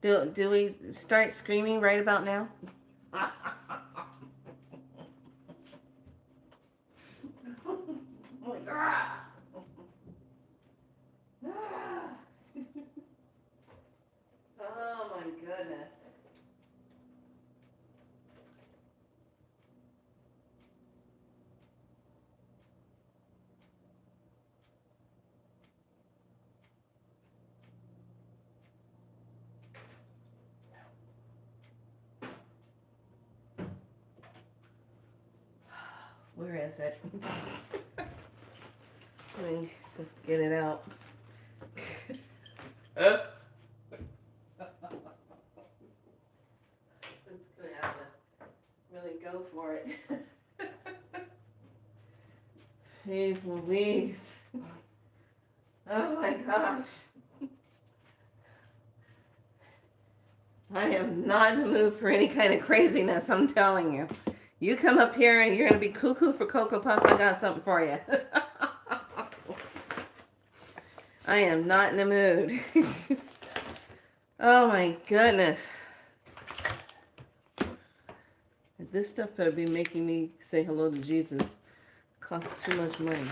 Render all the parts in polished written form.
Do we start screaming right about now? Like, ah! Ah! Oh my goodness. Where is it? Let me just get it out. It's gonna have to really go for it. Jeez Louise. Oh my gosh. I am not in the mood for any kind of craziness, I'm telling you. You come up here and you're going to be cuckoo for Cocoa Puffs, I got something for you. I am not in the mood. Oh my goodness. This stuff better be making me say hello to Jesus. It costs too much money.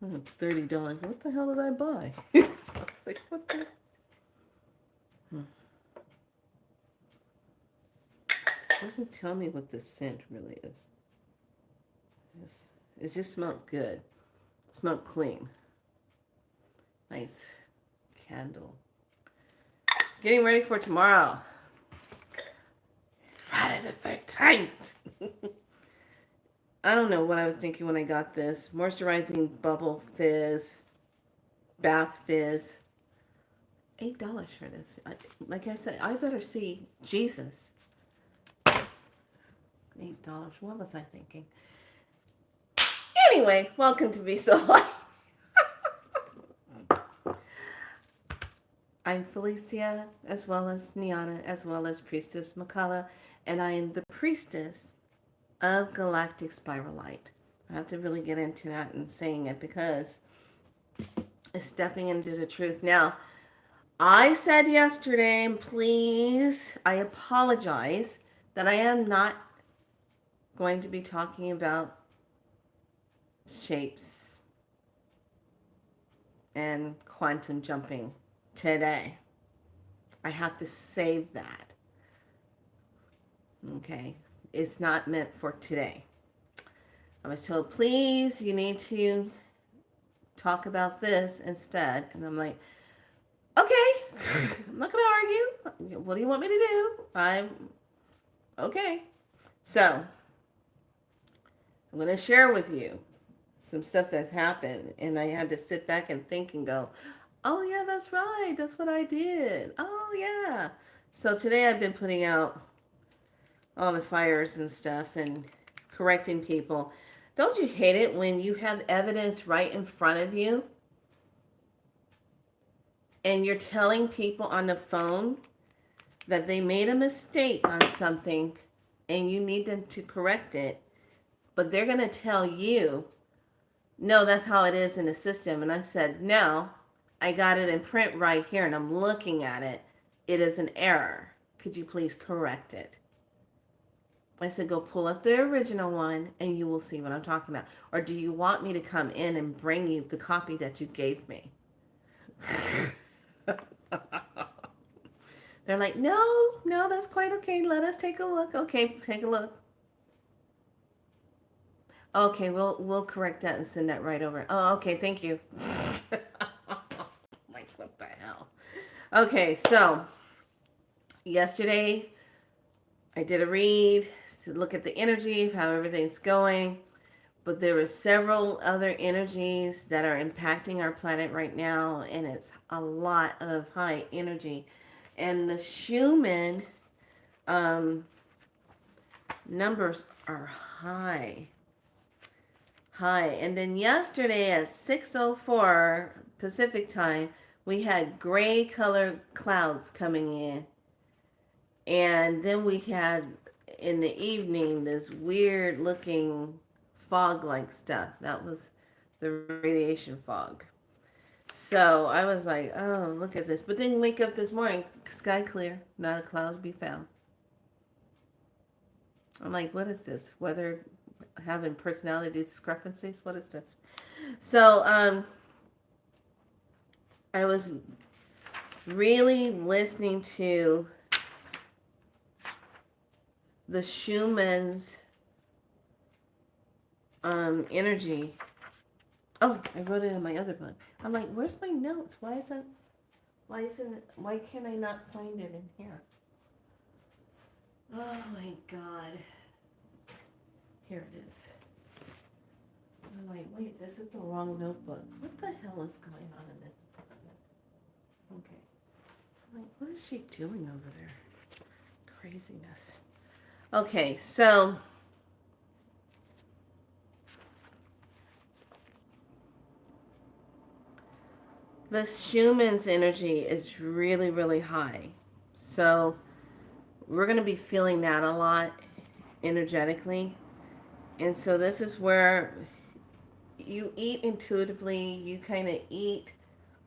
Oh, $30. What the hell did I buy? It's like, what the? It doesn't tell me what the scent really is. It just smelled good. It smelled clean. Nice candle. Getting ready for tomorrow. Friday the 13th. I don't know what I was thinking when I got this. Moisturizing bubble fizz. Bath fizz. $8 for this. Like I said, I better see Jesus. $8. What was I thinking? Anyway, welcome to Be So Light. I'm Felicia, as well as Niana, as well as Priestess Makala, and I am the priestess of Galactic Spiralite. I have to really get into that and saying it because it's stepping into the truth. Now, I said yesterday, and please, I apologize that I am not going to be talking about shapes and quantum jumping today. I have to save that. Okay, it's not meant for today. I was told, please, you need to talk about this instead. And I'm like, okay, I'm not going to argue. What do you want me to do? I'm okay. So, I'm going to share with you some stuff that's happened. And I had to sit back and think and go, oh, yeah, that's right. That's what I did. Oh, yeah. So today I've been putting out all the fires and stuff and correcting people. Don't you hate it when you have evidence right in front of you and you're telling people on the phone that they made a mistake on something and you need them to correct it, but they're going to tell you, no, that's how it is in the system. And I said, no, I got it in print right here and I'm looking at it. It is an error. Could you please correct it? I said, go pull up the original one and you will see what I'm talking about. Or do you want me to come in and bring you the copy that you gave me? They're like, no, that's quite okay. Let us take a look. Okay, take a look. Okay, we'll correct that and send that right over. Oh, okay, thank you. Like, what the hell? Okay, so yesterday I did a read to look at the energy of how everything's going. But there are several other energies that are impacting our planet right now, and it's a lot of high energy. And the Schumann numbers are high. And then yesterday at 6:04 Pacific time, we had gray colored clouds coming in. And then we had in the evening this weird looking fog like stuff. That was the radiation fog. So I was like, oh, look at this. But then wake up this morning, sky clear, not a cloud to be found. I'm like, what is this? Weather having personality discrepancies? What is this? So I was really listening to the Schumann's energy. Oh, I wrote it in my other book. I'm like, where's my notes? Why can't I not find it in here? Oh my God. Here it is. I'm like, wait, this is the wrong notebook. What the hell is going on in this book? Okay. I'm like, what is she doing over there? Craziness. Okay, so the Schumann's energy is really, really high. So we're going to be feeling that a lot energetically. And so this is where you eat intuitively. You kind of eat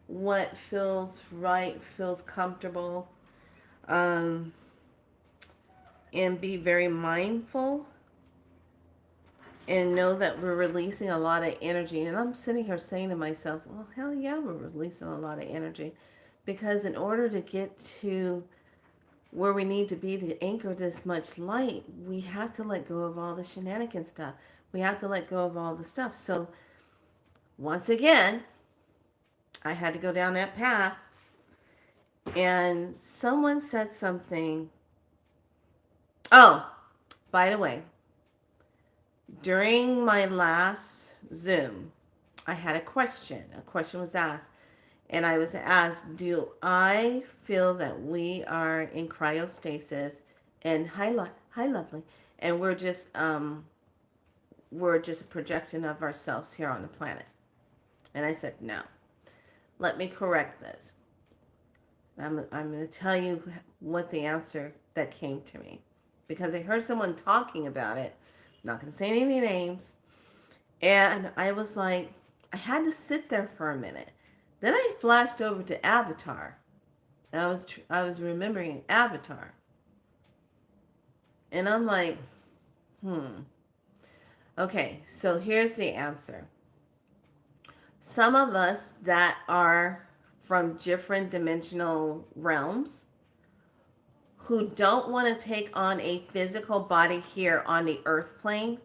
what feels right, feels comfortable, and be very mindful and know that we're releasing a lot of energy. And I'm sitting here saying to myself, well, hell yeah, we're releasing a lot of energy. Because in order to get to where we need to be to anchor this much light, we have to let go of all the shenanigan stuff. We have to let go of all the stuff. So once again, I had to go down that path. And someone said something. Oh, by the way, during my last Zoom, I had a question. A question was asked. And I was asked, do I feel that we are in cryostasis? And hi, lovely. And we're just a projection of ourselves here on the planet. And I said, no. Let me correct this. I'm going to tell you what the answer that came to me. Because I heard someone talking about it. I'm not going to say any names. And I was like, I had to sit there for a minute. Then I flashed over to Avatar. I was remembering Avatar. And I'm like, Okay, so here's the answer. Some of us that are from different dimensional realms who don't want to take on a physical body here on the earth plane,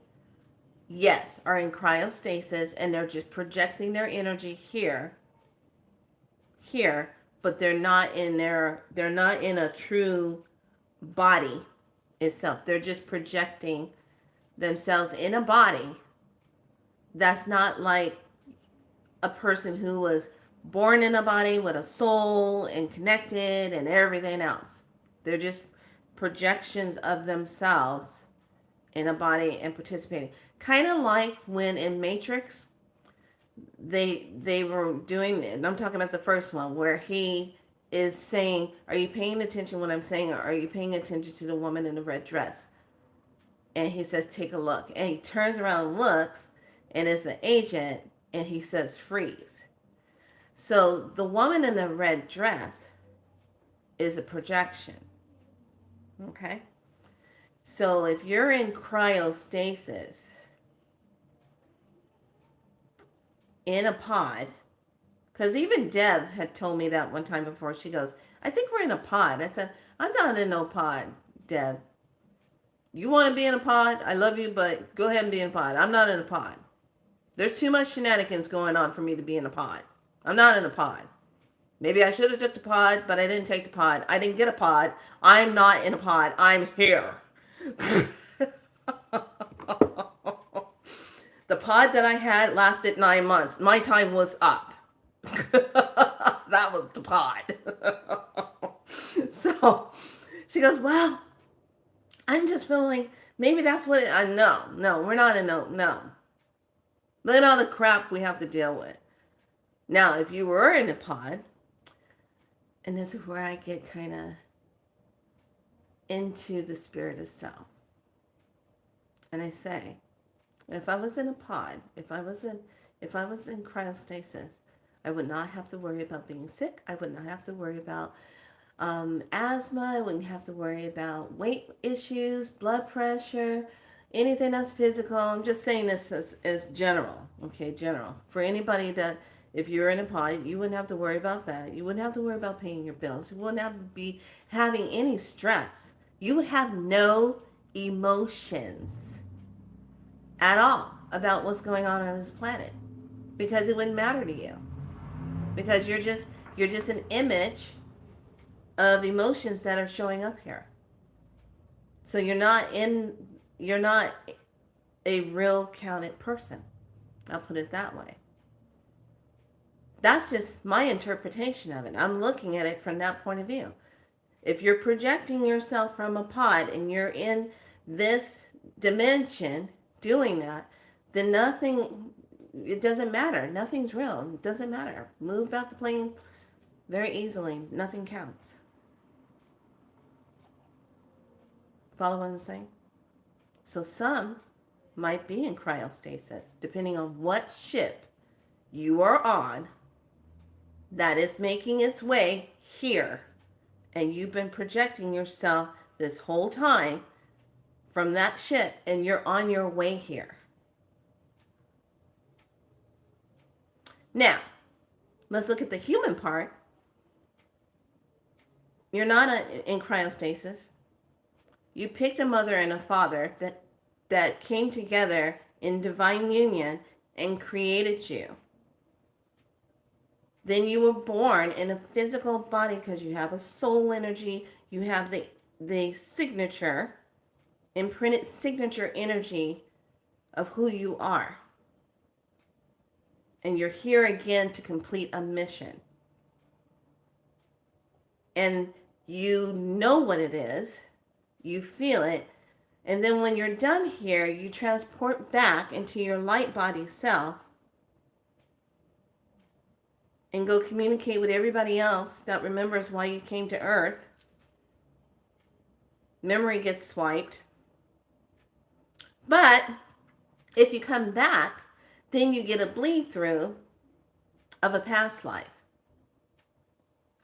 yes, are in cryostasis and they're just projecting their energy here, but they're not in a true body itself. They're just projecting themselves in a body that's not like a person who was born in a body with a soul and connected and everything else. They're just projections of themselves in a body and participating. Kind of like when in Matrix, they were doing it. And I'm talking about the first one where he is saying, are you paying attention to what I'm saying, or are you paying attention to the woman in the red dress? And he says, take a look. And he turns around and looks, and it's an agent, and he says, freeze. So the woman in the red dress is a projection. Okay? So if you're in cryostasis in a pod, because even Deb had told me that one time before. She goes, I think we're in a pod. I said, I'm not in no pod, Deb. You want to be in a pod? I love you, but go ahead and be in a pod. I'm not in a pod. There's too much shenanigans going on for me to be in a pod. I'm not in a pod. Maybe I should have took the pod, but I didn't take the pod. I didn't get a pod. I'm not in a pod. I'm here. The pod that I had lasted 9 months. My time was up. That was the pod. So she goes, well, I'm just feeling like maybe that's what no, we're not in no. Look at all the crap we have to deal with. Now, if you were in a pod, and this is where I get kind of into the spirit of self. And I say, if I was in a pod, if I was in cryostasis, I would not have to worry about being sick. I would not have to worry about asthma. I wouldn't have to worry about weight issues, blood pressure, anything that's physical. I'm just saying this as general, okay, general. For anybody that, if you're in a pod, you wouldn't have to worry about that. You wouldn't have to worry about paying your bills. You wouldn't have to be having any stress. You would have no emotions at all about what's going on this planet, because it wouldn't matter to you, because you're just an image of emotions that are showing up here. So you're not a real counted person. I'll put it that way. That's just my interpretation of it. I'm looking at it from that point of view. If you're projecting yourself from a pod and you're in this dimension doing that, then nothing, it doesn't matter. Nothing's real. It doesn't matter. Move out the plane very easily. Nothing counts. Follow what I'm saying? So some might be in cryostasis, depending on what ship you are on that is making its way here. And you've been projecting yourself this whole time from that ship, and you're on your way here. Now, let's look at the human part. You're not in cryostasis. You picked a mother and a father that came together in divine union and created you. Then you were born in a physical body because you have a soul energy. You have the signature, imprinted signature energy of who you are. And you're here again to complete a mission. And you know what it is. You feel it. And then when you're done here, you transport back into your light body self and go communicate with everybody else that remembers why you came to Earth. Memory gets swiped. But if you come back, then you get a bleed through of a past life.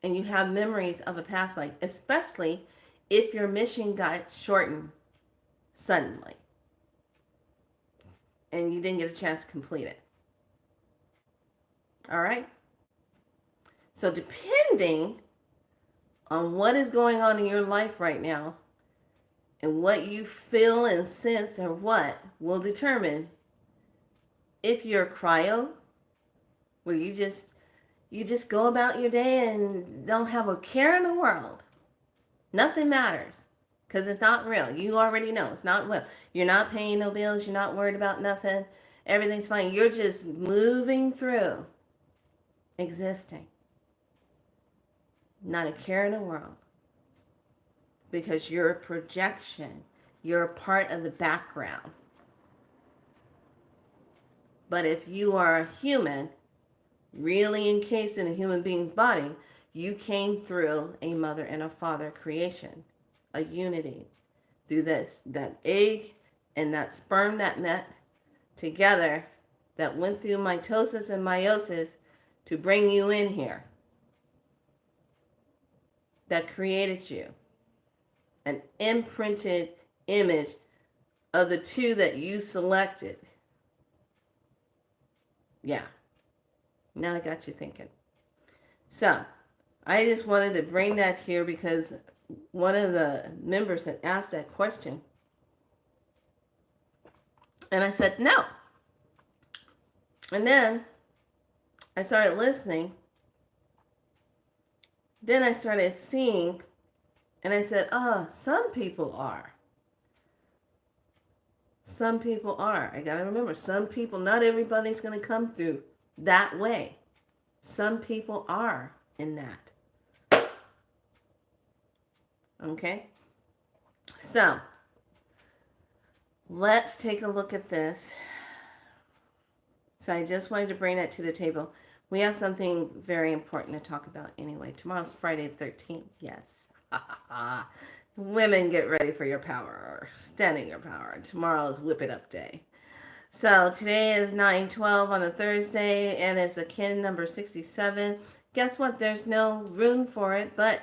And you have memories of a past life, especially if your mission got shortened suddenly and you didn't get a chance to complete it. All right? So depending on what is going on in your life right now and what you feel and sense or what will determine if you're cryo, where you just go about your day and don't have a care in the world. Nothing matters because it's not real. You already know it's not real. You're not paying no bills. You're not worried about nothing. Everything's fine. You're just moving through existing. Not a care in the world. Because you're a projection. You're a part of the background. But if you are a human, really encased in a human being's body, you came through a mother and a father creation, a unity, through that egg and that sperm that met together, that went through mitosis and meiosis to bring you in here, that created you, an imprinted image of the two that you selected. Yeah. Now I got you thinking. So, I just wanted to bring that here because one of the members had asked that question. And I said, no. And then I started listening. Then I started seeing, and I said, some people are. Some people are. I got to remember, some people, not everybody's going to come through that way. Some people are in that. Okay? So, let's take a look at this. So I just wanted to bring that to the table. We have something very important to talk about anyway. Tomorrow's Friday the 13th. Yes. Women, get ready for your power. Stand in your power. Tomorrow is Whip It Up Day. So today is 9/12 on a Thursday, and it's a kin number 67. Guess what? There's no rune for it, but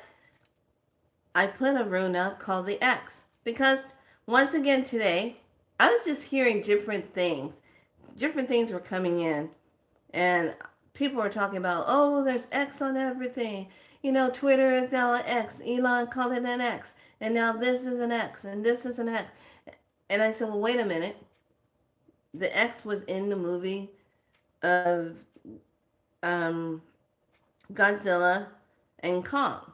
I put a rune up called the X because once again today, I was just hearing different things. Different things were coming in, and people were talking about, oh, there's X on everything. You know, Twitter is now an X. Elon called it an X. And now this is an X, and this is an X. And I said, well, wait a minute. The X was in the movie of Godzilla and Kong.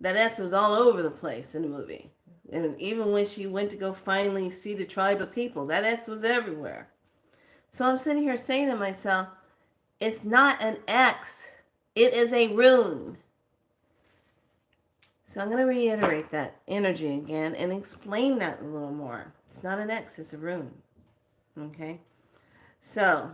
That X was all over the place in the movie. And even when she went to go finally see the tribe of people, that X was everywhere. So I'm sitting here saying to myself, it's not an X. It is a rune. So I'm going to reiterate that energy again and explain that a little more. It's not an X, it's a rune. Okay? So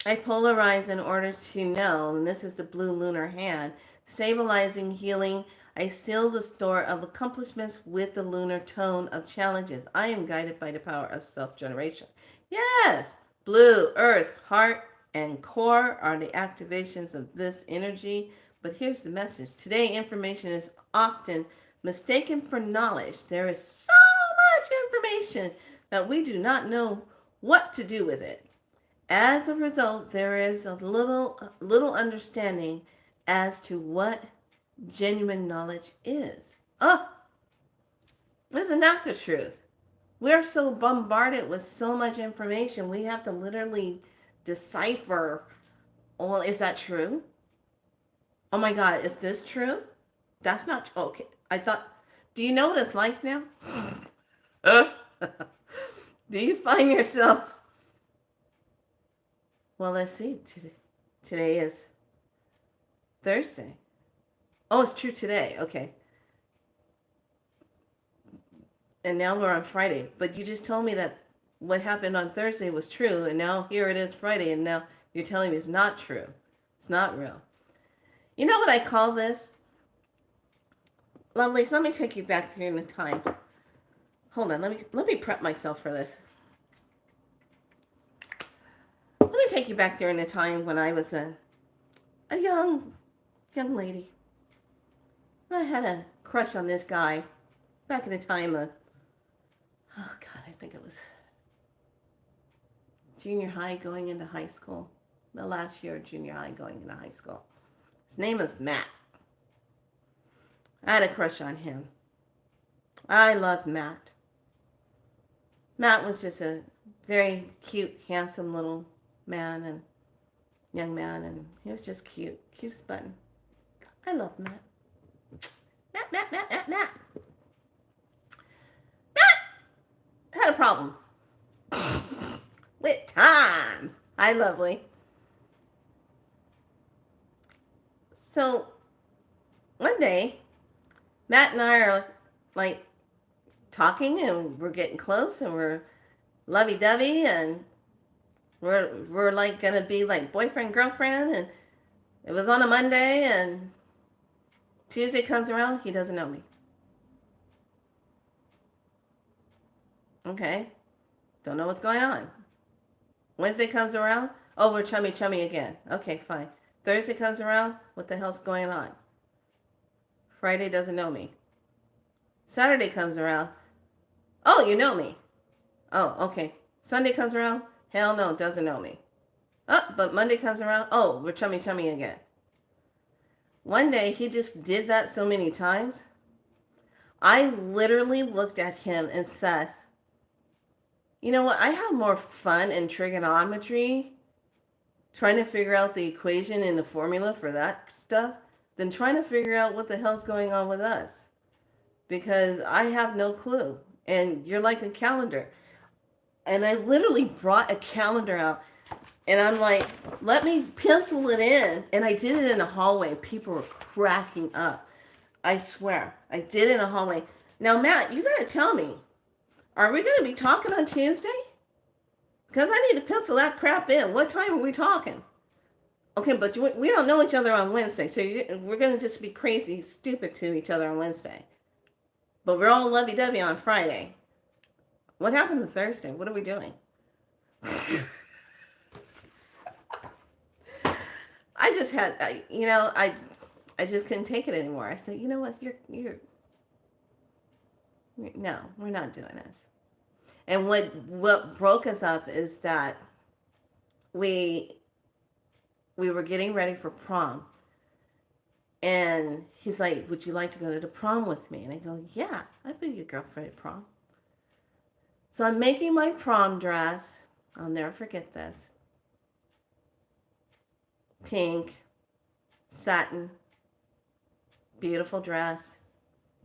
I polarize in order to know, and this is the blue lunar hand, stabilizing, healing. I seal the store of accomplishments with the lunar tone of challenges. I am guided by the power of self-generation. Yes, blue, earth, heart, and core are the activations of this energy. But here's the message. Today, information is often mistaken for knowledge. There is so much information that we do not know what to do with it. As a result, there is a little understanding as to what genuine knowledge is. Oh, isn't that the truth? We're so bombarded with so much information, we have to literally decipher, well, is that true? Oh my God, is this true? That's not okay. I thought, do you know what it's like now? Do you find yourself, well, let's see. Today is Thursday. Oh, it's true today. Okay. And now we're on Friday. But you just told me that what happened on Thursday was true. And now here it is Friday. And now you're telling me it's not true. It's not real. You know what I call this? Lovelies, let me take you back through the time. Hold on. Let me prep myself for this. Let me take you back during the time when I was a young lady. I had a crush on this guy back in the time of, oh God, I think it was junior high going into high school. The last year of junior high going into high school. His name was Matt. I had a crush on him. I loved Matt. Matt was just a very cute, handsome little man and young man, and he was just cute. Cutest button. I love Matt. Matt had a problem with time. Hi, lovely. So one day, Matt and I are like talking, and we're getting close, and we're lovey-dovey, and we're like gonna be like boyfriend, girlfriend, and it was on a Monday, and Tuesday comes around, he doesn't know me. Okay, don't know what's going on. Wednesday comes around, oh, we're chummy again. Okay, fine. Thursday comes around, what the hell's going on? Friday doesn't know me. Saturday comes around, oh, you know me. Oh, okay. Sunday comes around, hell no, doesn't know me. Oh, but Monday comes around, oh, we're chummy again. One day, he just did that so many times. I literally looked at him and said, you know what? I have more fun in trigonometry trying to figure out the equation and the formula for that stuff than trying to figure out what the hell's going on with us. Because I have no clue. And you're like a calendar. And I literally brought a calendar out. And I'm like, let me pencil it in. And I did it in a hallway. People were cracking up. I swear. I did it in a hallway. Now, Matt, you got to tell me. Are we going to be talking on Tuesday? Because I need to pencil that crap in. What time are we talking? Okay, but we don't know each other on Wednesday. So we're going to just be crazy, stupid to each other on Wednesday. But we're all lovey-dovey on Friday. What happened to Thursday? What are we doing? I just had, I just couldn't take it anymore. I said, you know what, no, we're not doing this. And what broke us up is that we were getting ready for prom, and he's like, would you like to go to the prom with me? And I go, yeah, I'd be your girlfriend at prom. So I'm making my prom dress. I'll never forget this. Pink, satin, beautiful dress,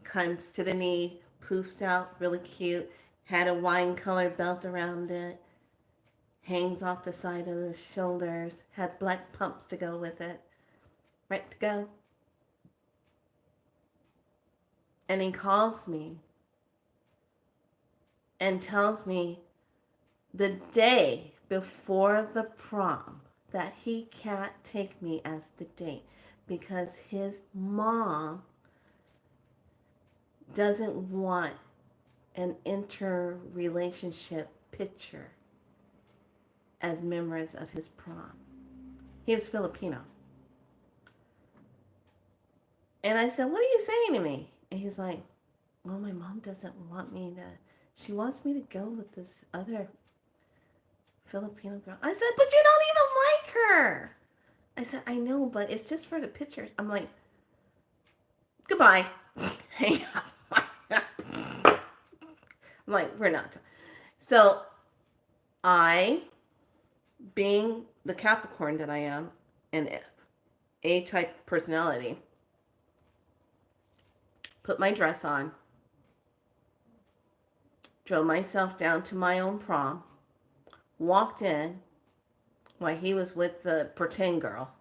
comes to the knee, poofs out, really cute, had a wine colored belt around it, hangs off the side of the shoulders, had black pumps to go with it, right to go. And he calls me and tells me the day before the prom that he can't take me as the date because his mom doesn't want an interrelationship picture as members of his prom. He was Filipino. And I said, what are you saying to me? And he's like, well, my mom doesn't want me to, she wants me to go with this other Filipino girl. I said, but you don't even like her. I said, I know, but it's just for the pictures. I'm like, goodbye. Hang up. I'm like, we're not. So I, being the Capricorn that I am, and A-type personality, put my dress on, drove myself down to my own prom, walked in while he was with the pretend girl,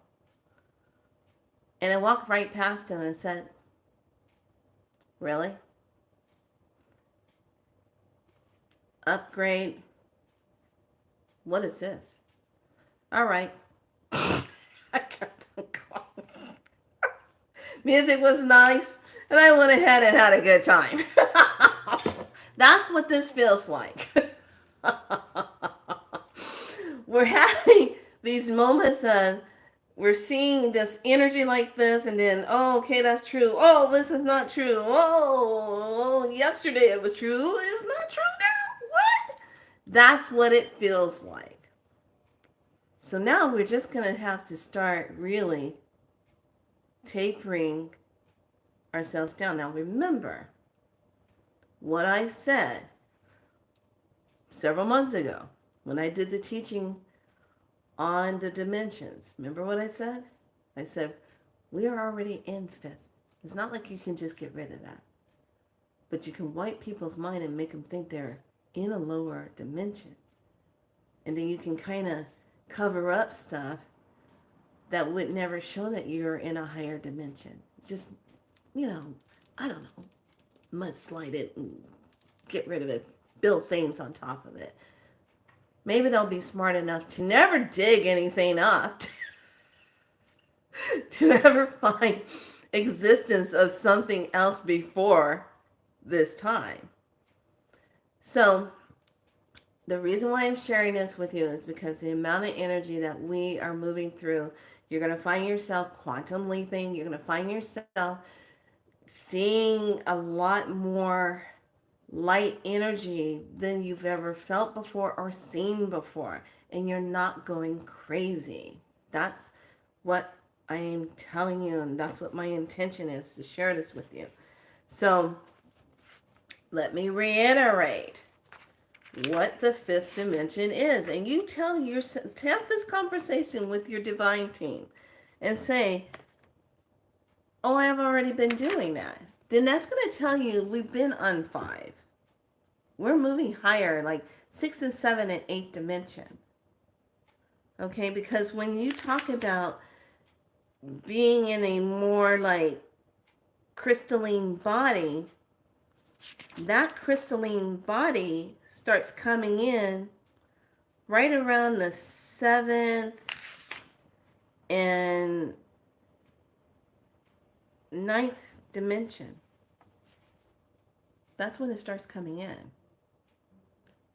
and I walked right past him and said, really? Upgrade? What is this? All right. I got to go. Music was nice, and I went ahead and had a good time. That's what this feels like. We're having these moments of, we're seeing this energy like this, and then, oh, okay, that's true. Oh, this is not true. Oh, yesterday it was true. It's not true now. What? That's what it feels like. So now we're just going to have to start really tapering ourselves down. Now remember what I said several months ago when I did the teaching on the dimensions. Remember what I said? I said, we are already in fifth. It's not like you can just get rid of that. But you can wipe people's mind and make them think they're in a lower dimension. And then you can kind of cover up stuff that would never show that you're in a higher dimension. Just, I don't know, mudslide it and get rid of it, build things on top of it. Maybe they'll be smart enough to never dig anything up, to never find existence of something else before this time. So the reason why I'm sharing this with you is because the amount of energy that we are moving through, you're going to find yourself quantum leaping. You're going to find yourself seeing a lot more light energy than you've ever felt before or seen before. And you're not going crazy. That's what I am telling you. And that's what my intention is, to share this with you. So let me reiterate what the fifth dimension is. And you tell yourself, have this conversation with your divine team and say, oh, I've already been doing that. Then that's going to tell you we've been on 5. We're moving higher, like 6 and 7 and 8 dimension. Okay, because when you talk about being in a more like crystalline body, that crystalline body starts coming in right around the 7th and 9th dimension. That's when it starts coming in.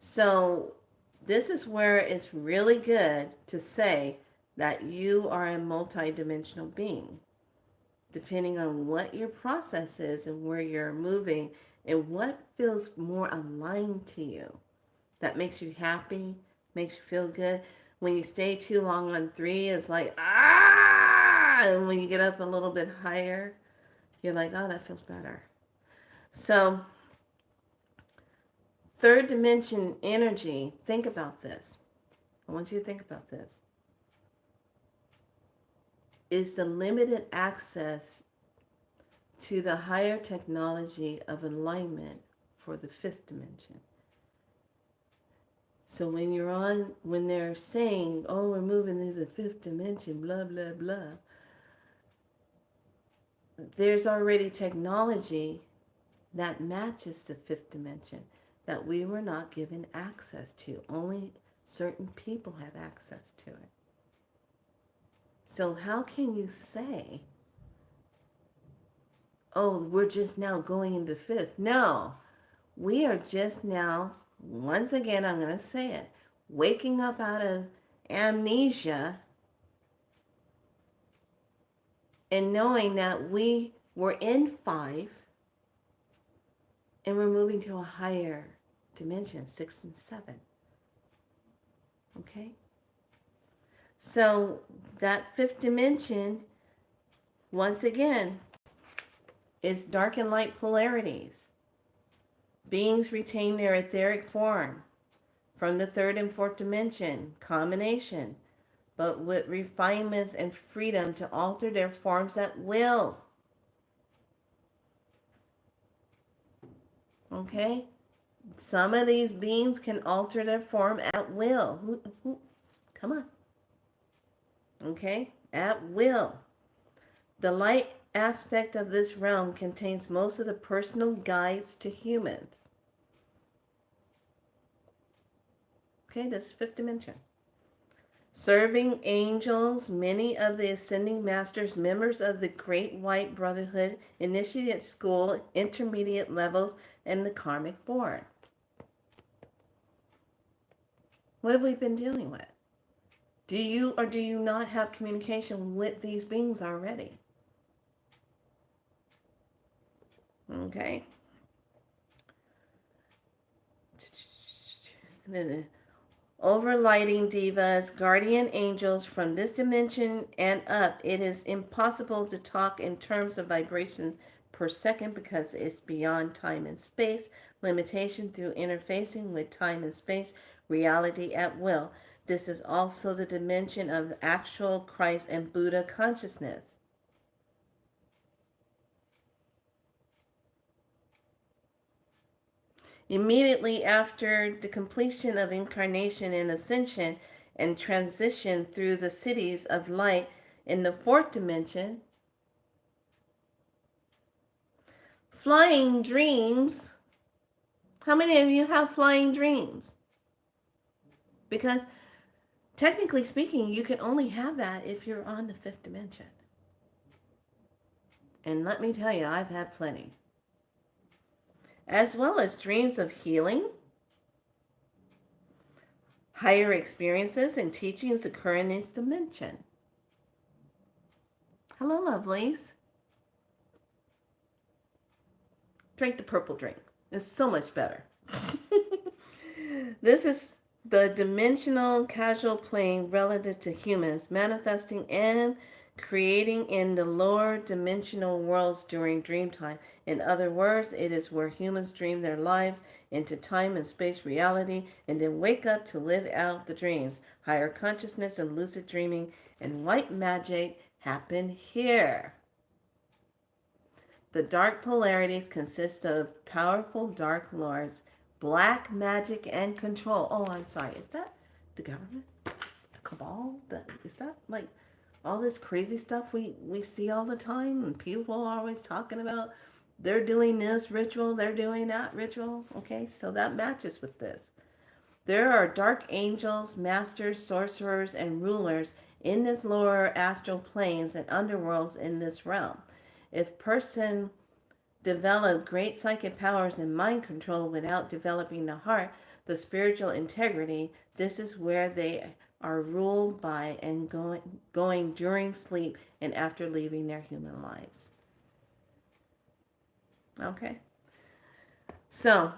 So this is where it's really good to say that you are a multidimensional being, depending on what your process is and where you're moving and what feels more aligned to you. That makes you happy, makes you feel good. When you stay too long on 3, it's like, ah! And when you get up a little bit higher, you're like, oh, that feels better. So, third dimension energy, think about this. I want you to think about this. Is the limited access to the higher technology of alignment for the fifth dimension. So when they're saying, oh, we're moving into the fifth dimension, blah, blah, blah, there's already technology that matches the fifth dimension that we were not given access to. Only certain people have access to it. So how can you say, oh, we're just now going into fifth? No, we are just now, once again, I'm going to say it, waking up out of amnesia and knowing that we were in 5 and we're moving to a higher dimension, 6 and 7. Okay? So that fifth dimension, once again, is dark and light polarities. Beings retain their etheric form from the third and fourth dimension combination, but with refinements and freedom to alter their forms at will. Okay? Some of these beings can alter their form at will. Come on. Okay? At will. The light aspect of this realm contains most of the personal guides to humans. Okay, this is fifth dimension. Serving angels, many of the ascending masters, members of the Great White Brotherhood, initiate school, intermediate levels, and the karmic board. What have we been dealing with? Do you or do you not have communication with these beings already? Okay. Overlighting divas, guardian angels from this dimension and up. It is impossible to talk in terms of vibration per second because it's beyond time and space limitation through interfacing with time and space reality at will. This is also the dimension of actual Christ and Buddha consciousness. Immediately after the completion of incarnation and ascension and transition through the cities of light in the fourth dimension, flying dreams. How many of you have flying dreams? Because technically speaking, you can only have that if you're on the fifth dimension. And let me tell you, I've had plenty. As well as dreams of healing, higher experiences, and teachings occur in this dimension. Hello, lovelies. Drink the purple drink. It's so much better. This is the dimensional causal plane relative to humans, manifesting and creating in the lower dimensional worlds during dream time. In other words, it is where humans dream their lives into time and space reality and then wake up to live out the dreams. Higher consciousness and lucid dreaming and white magic happen here. The dark polarities consist of powerful dark lords, black magic, and control. Oh, I'm sorry. Is that the government? The cabal? Is that like all this crazy stuff we see all the time and people are always talking about? They're doing this ritual, they're doing that ritual. Okay, so that matches with this. There are dark angels, masters, sorcerers, and rulers in this lower astral planes and underworlds in this realm. If person develop great psychic powers and mind control without developing the heart, the spiritual integrity, this is where they are ruled by and going during sleep and after leaving their human lives. Okay? So,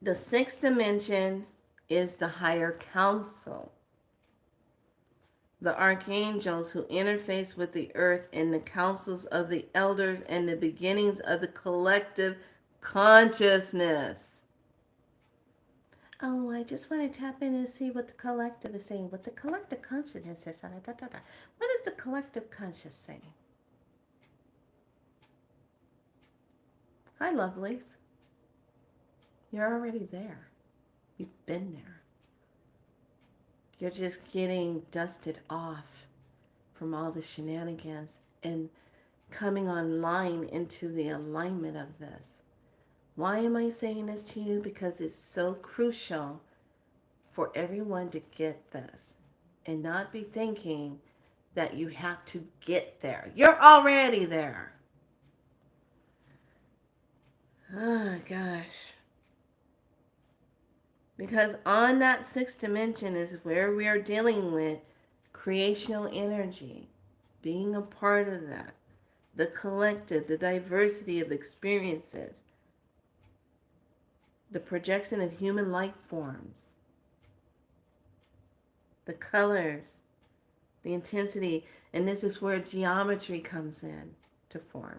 the sixth dimension is the higher council. The archangels who interface with the earth and the councils of the elders and the beginnings of the collective consciousness. Oh, I just want to tap in and see what the collective is saying. What the collective consciousness is. What is the collective conscious saying? Hi, lovelies. You're already there. You've been there. You're just getting dusted off from all the shenanigans and coming online into the alignment of this. Why am I saying this to you? Because it's so crucial for everyone to get this and not be thinking that you have to get there. You're already there. Oh, gosh. Because on that sixth dimension is where we are dealing with creational energy, being a part of that, the collective, the diversity of experiences, the projection of human life forms, the colors, the intensity, and this is where geometry comes in to form.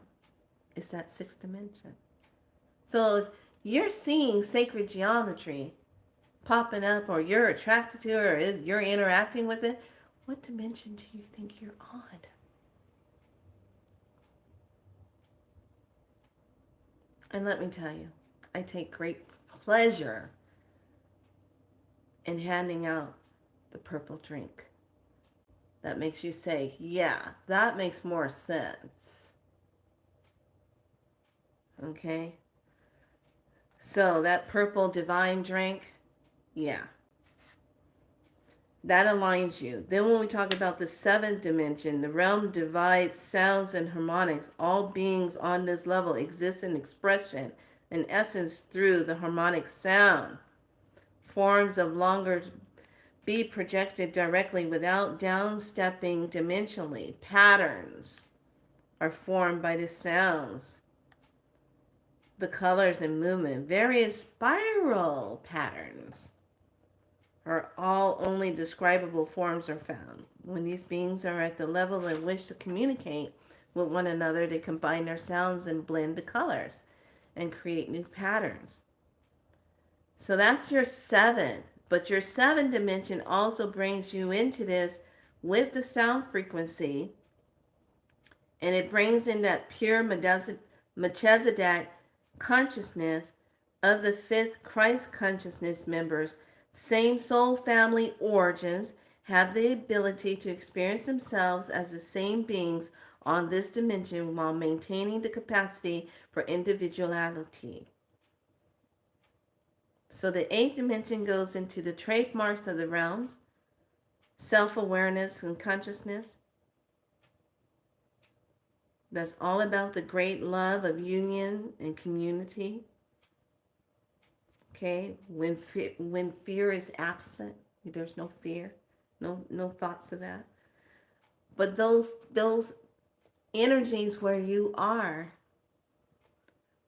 It's that sixth dimension. So if you're seeing sacred geometry popping up, or you're attracted to it, or you're interacting with it, what dimension do you think you're on? And let me tell you, I take great pleasure in handing out the purple drink. That makes you say, yeah, that makes more sense. Okay? So that purple divine drink, yeah. That aligns you. Then when we talk about the seventh dimension, the realm divides sounds and harmonics. All beings on this level exist in expression and essence through the harmonic sound. Forms of longer be projected directly without downstepping dimensionally. Patterns are formed by the sounds, the colors and movement. Various spiral patterns are all only describable forms are found. When these beings are at the level in which to communicate with one another, they combine their sounds and blend the colors and create new patterns. So that's your seventh. But your seventh dimension also brings you into this with the sound frequency, and it brings in that pure Melchizedek consciousness of the fifth Christ consciousness members. Same soul family origins have the ability to experience themselves as the same beings on this dimension while maintaining the capacity for individuality. So the eighth dimension goes into the trademarks of the realms, self-awareness and consciousness. That's all about the great love of union and community. Okay, when fear is absent, there's no fear, no thoughts of that. But those energies where you are,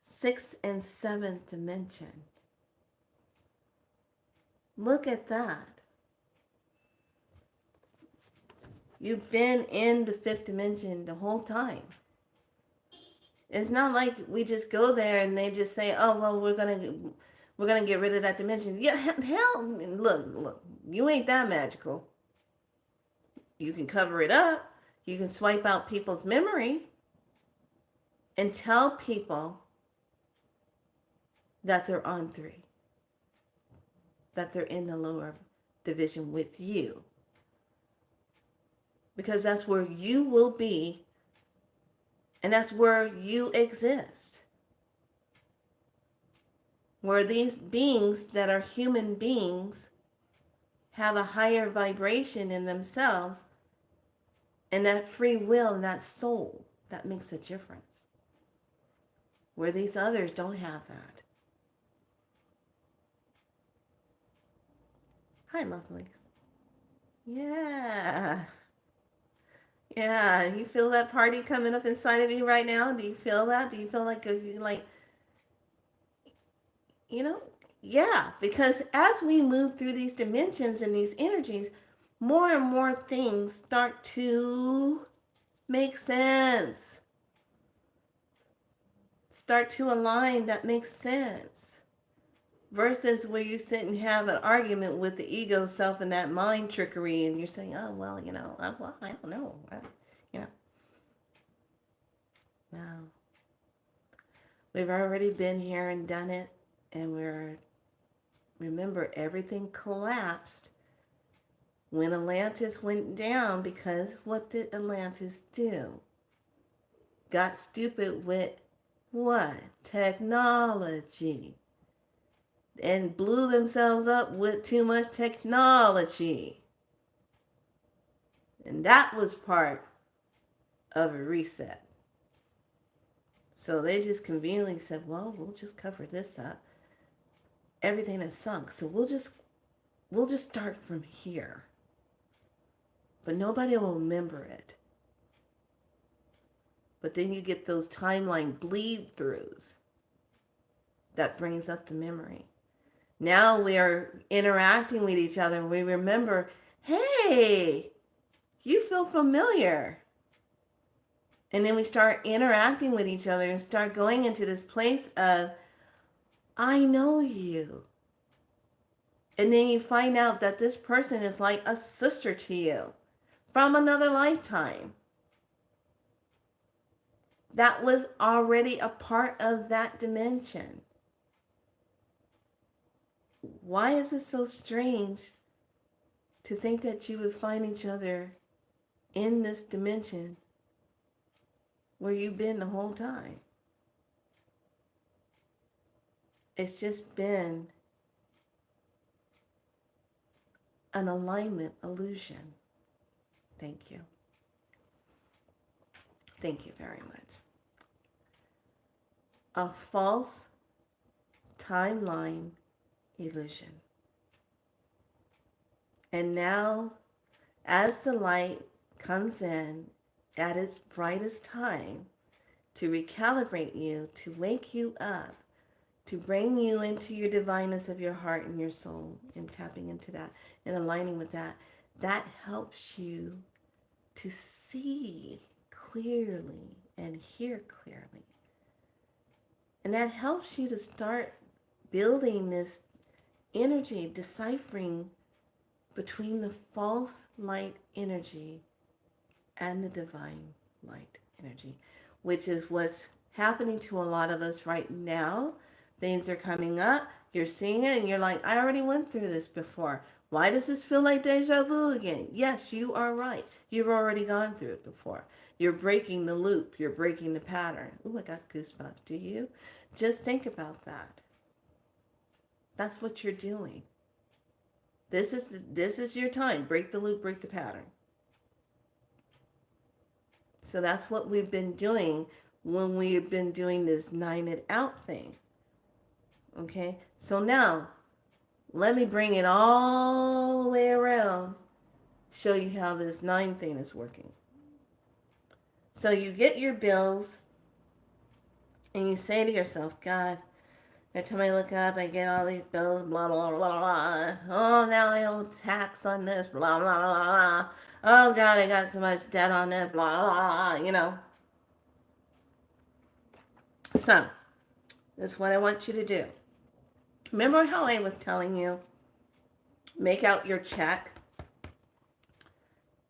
sixth and seventh dimension. Look at that. You've been in the fifth dimension the whole time. It's not like we just go there and they just say, "Oh, well, we're gonna get rid of that dimension." Yeah, hell, look, you ain't that magical. You can cover it up. You can swipe out people's memory and tell people that they're on 3, that they're in the lower division with you. Because that's where you will be, and that's where you exist. Where these beings that are human beings have a higher vibration in themselves, and that free will and that soul, that makes a difference. Where these others don't have that. Hi, lovelies. Yeah. Yeah. You feel that party coming up inside of you right now? Do you feel that? Do you feel like you like, you know? Yeah, because as we move through these dimensions and these energies, more and more things start to make sense. Start to align that makes sense. Versus where you sit and have an argument with the ego self and that mind trickery, and you're saying, "Oh well, I don't know, you know." Well, we've already been here and done it, and remember everything collapsed when Atlantis went down, because what did Atlantis do? Got stupid with what? Technology. And blew themselves up with too much technology. And that was part of a reset. So they just conveniently said, well, we'll just cover this up. Everything is sunk. So we'll just start from here. But nobody will remember it. But then you get those timeline bleed throughs. That brings up the memory. Now we are interacting with each other. We remember, hey, you feel familiar. And then we start interacting with each other and start going into this place of, I know you. And then you find out that this person is like a sister to you from another lifetime. That was already a part of that dimension. Why is it so strange to think that you would find each other in this dimension where you've been the whole time? It's just been an alignment illusion. Thank you. Thank you very much. A false timeline illusion. And now, as the light comes in at its brightest time to recalibrate you, to wake you up, to bring you into your divineness of your heart and your soul, and tapping into that and aligning with that, that helps you to see clearly and hear clearly. And that helps you to start building this energy, deciphering between the false light energy and the divine light energy, which is what's happening to a lot of us right now. Things are coming up, you're seeing it, and you're like, I already went through this before. Why does this feel like deja vu again? Yes, you are right. You've already gone through it before. You're breaking the loop. You're breaking the pattern. Ooh, I got goosebumps. Do you? Just think about that. That's what you're doing. This is your time. Break the loop, break the pattern. So that's what we've been doing when we've been doing this 9 it out thing. Okay? So now, let me bring it all the way around, show you how this 9 thing is working. So you get your bills, and you say to yourself, God, every time I look up, I get all these bills, blah, blah, blah, blah. Oh, now I owe tax on this, blah, blah, blah, blah. Oh, God, I got so much debt on this, blah, blah, blah, you know. So, this is what I want you to do. Remember how I was telling you, make out your check.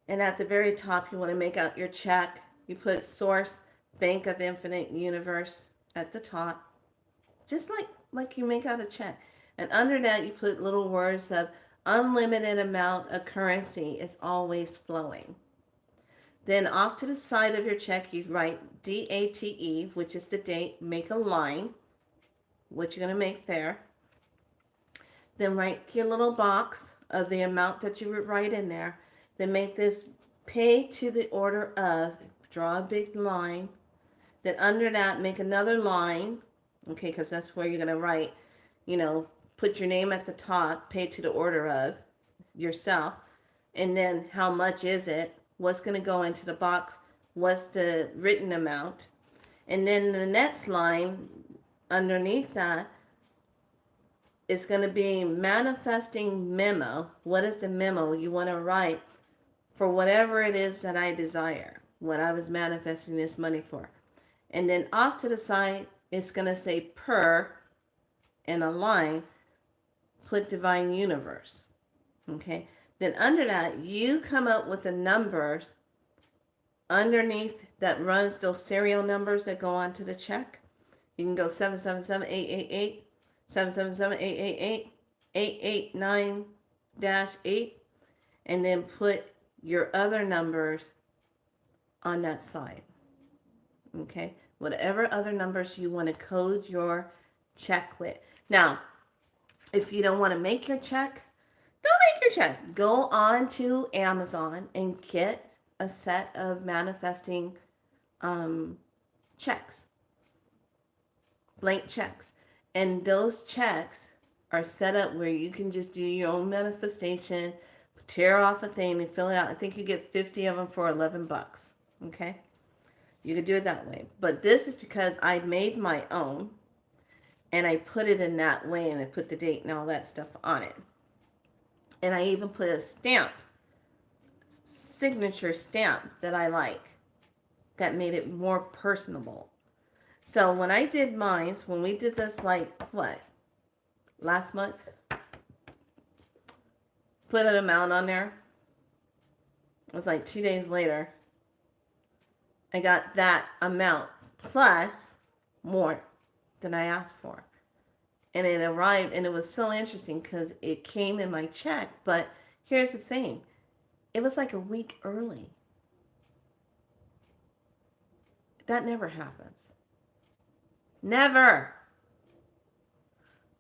And at the very top, you want to make out your check. You put Source, Bank of Infinite Universe at the top. Just like you make out a check. And under that, you put little words of unlimited amount of currency is always flowing. Then off to the side of your check, you write DATE, which is the date. Make a line, what you're going to make there. Then write your little box of the amount that you would write in there. Then make this pay to the order of, draw a big line. Then under that, make another line, okay, because that's where you're going to write, put your name at the top, pay to the order of, yourself, and then how much is it, what's going to go into the box, what's the written amount, and then the next line underneath that is going to be manifesting memo. What is the memo you want to write for whatever it is that I desire, what I was manifesting this money for? And then off to the side, it's going to say per, in a line, put divine universe. Okay. Then under that, you come up with the numbers underneath that runs those serial numbers that go onto the check. You can go 777-888, 777-888, 889-8, and then put your other numbers on that side. Okay? Whatever other numbers you want to code your check with. Now, if you don't want to make your check, don't make your check. Go on to Amazon and get a set of manifesting checks, blank checks. And those checks are set up where you can just do your own manifestation, tear off a thing and fill it out. I think you get 50 of them for $11. Okay? You could do it that way. But this is because I made my own and I put it in that way, and I put the date and all that stuff on it. And I even put a stamp, signature stamp that I like, that made it more personable. So when I did mine, when we did this, like, what, last month, put an amount on there. It was like 2 days later, I got that amount plus more than I asked for. And it arrived, and it was so interesting because it came in my check. But here's the thing. It was like a week early. That never happens. Never.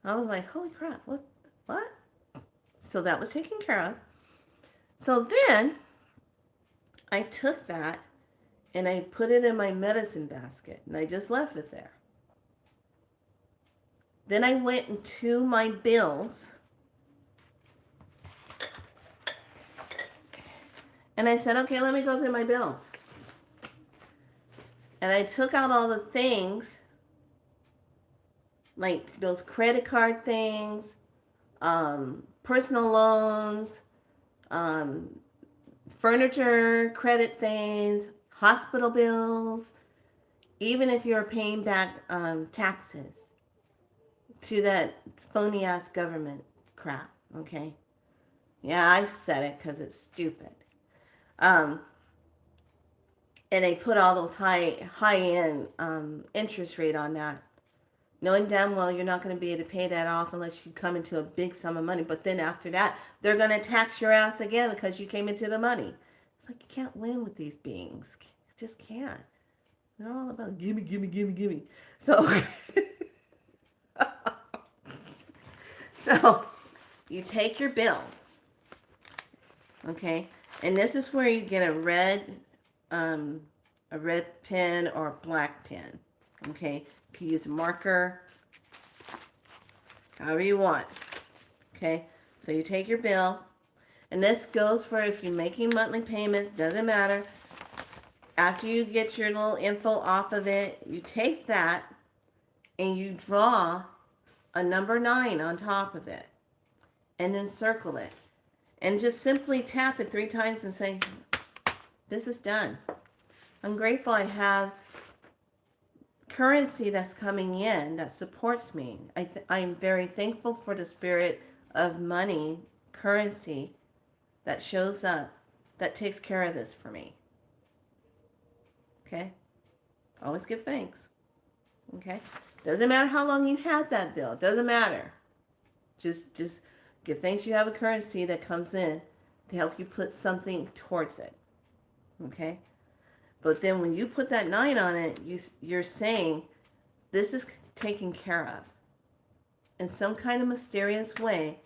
I was like, holy crap, what? So that was taken care of. So then I took that and I put it in my medicine basket, and I just left it there. Then I went into my bills and I said, okay, let me go through my bills. And I took out all the things, like those credit card things, personal loans, furniture credit things, hospital bills, even if you're paying back taxes to that phony ass government crap. Okay, yeah, I said it because it's stupid. And they put all those high end interest rate on that, knowing damn well you're not going to be able to pay that off unless you come into a big sum of money. But then after that, they're going to tax your ass again because you came into the money. It's like you can't win with these beings. You just can't. They're all about gimme, gimme, gimme, gimme. So, so you take your bill, okay, and this is where you get a red pen or a black pen. Okay, you can use a marker, however you want. Okay, so you take your bill, and this goes for if you're making monthly payments, doesn't matter. After you get your little info off of it, you take that and you draw a number 9 on top of it, and then circle it, and just simply tap it 3 times and say, this is done. I'm grateful I have currency that's coming in that supports me. I'm very thankful for the spirit of money, currency that shows up, that takes care of this for me. Okay? Always give thanks. Okay? Doesn't matter how long you had that bill. Doesn't matter. Just give thanks you have a currency that comes in to help you put something towards it. Okay? But then when you put that 9 on it, you're saying, this is taken care of. In some kind of mysterious way,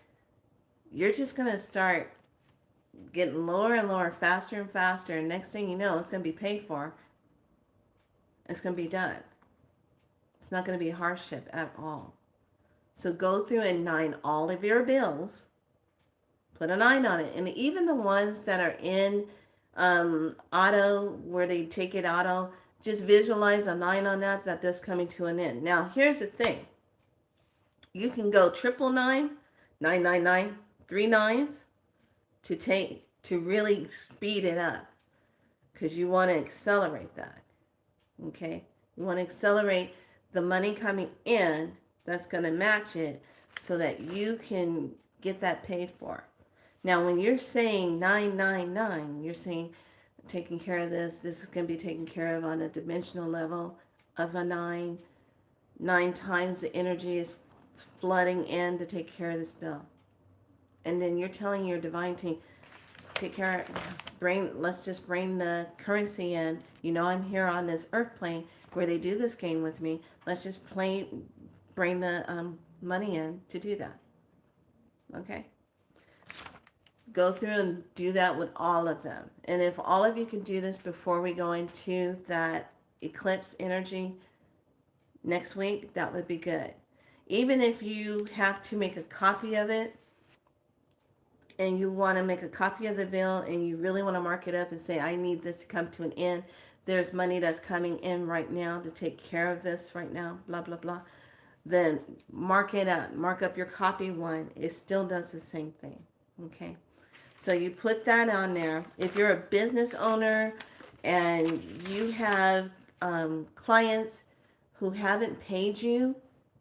you're just going to start getting lower and lower, faster and faster. And next thing you know, it's going to be paid for. It's going to be done. It's not going to be hardship at all. So go through and 9 all of your bills. put a 9 on it. And even the ones that are in auto, where they take it auto, just visualize a 9 on that, that's coming to an end. Now, here's the thing. You can go 999, 999, 3 nines to really speed it up, because you want to accelerate that. Okay? You want to accelerate the money coming in that's going to match it so that you can get that paid for. Now, when you're saying 999, you're saying taking care of this is going to be taken care of on a dimensional level of a 9. 9 times the energy is flooding in to take care of this bill. And then you're telling your divine team, take care, let's just bring the currency in. You know, I'm here on this earth plane where they do this game with me. Let's just bring the money in to do that. Okay? Go through and do that with all of them. And if all of you can do this before we go into that eclipse energy next week, that would be good. Even if you have to make a copy of it, and you want to make a copy of the bill, and you really want to mark it up and say, I need this to come to an end. There's money that's coming in right now to take care of this right now, blah, blah, blah. Then mark it up. Mark up your copy one. It still does the same thing. Okay? So you put that on there. If you're a business owner and you have clients who haven't paid you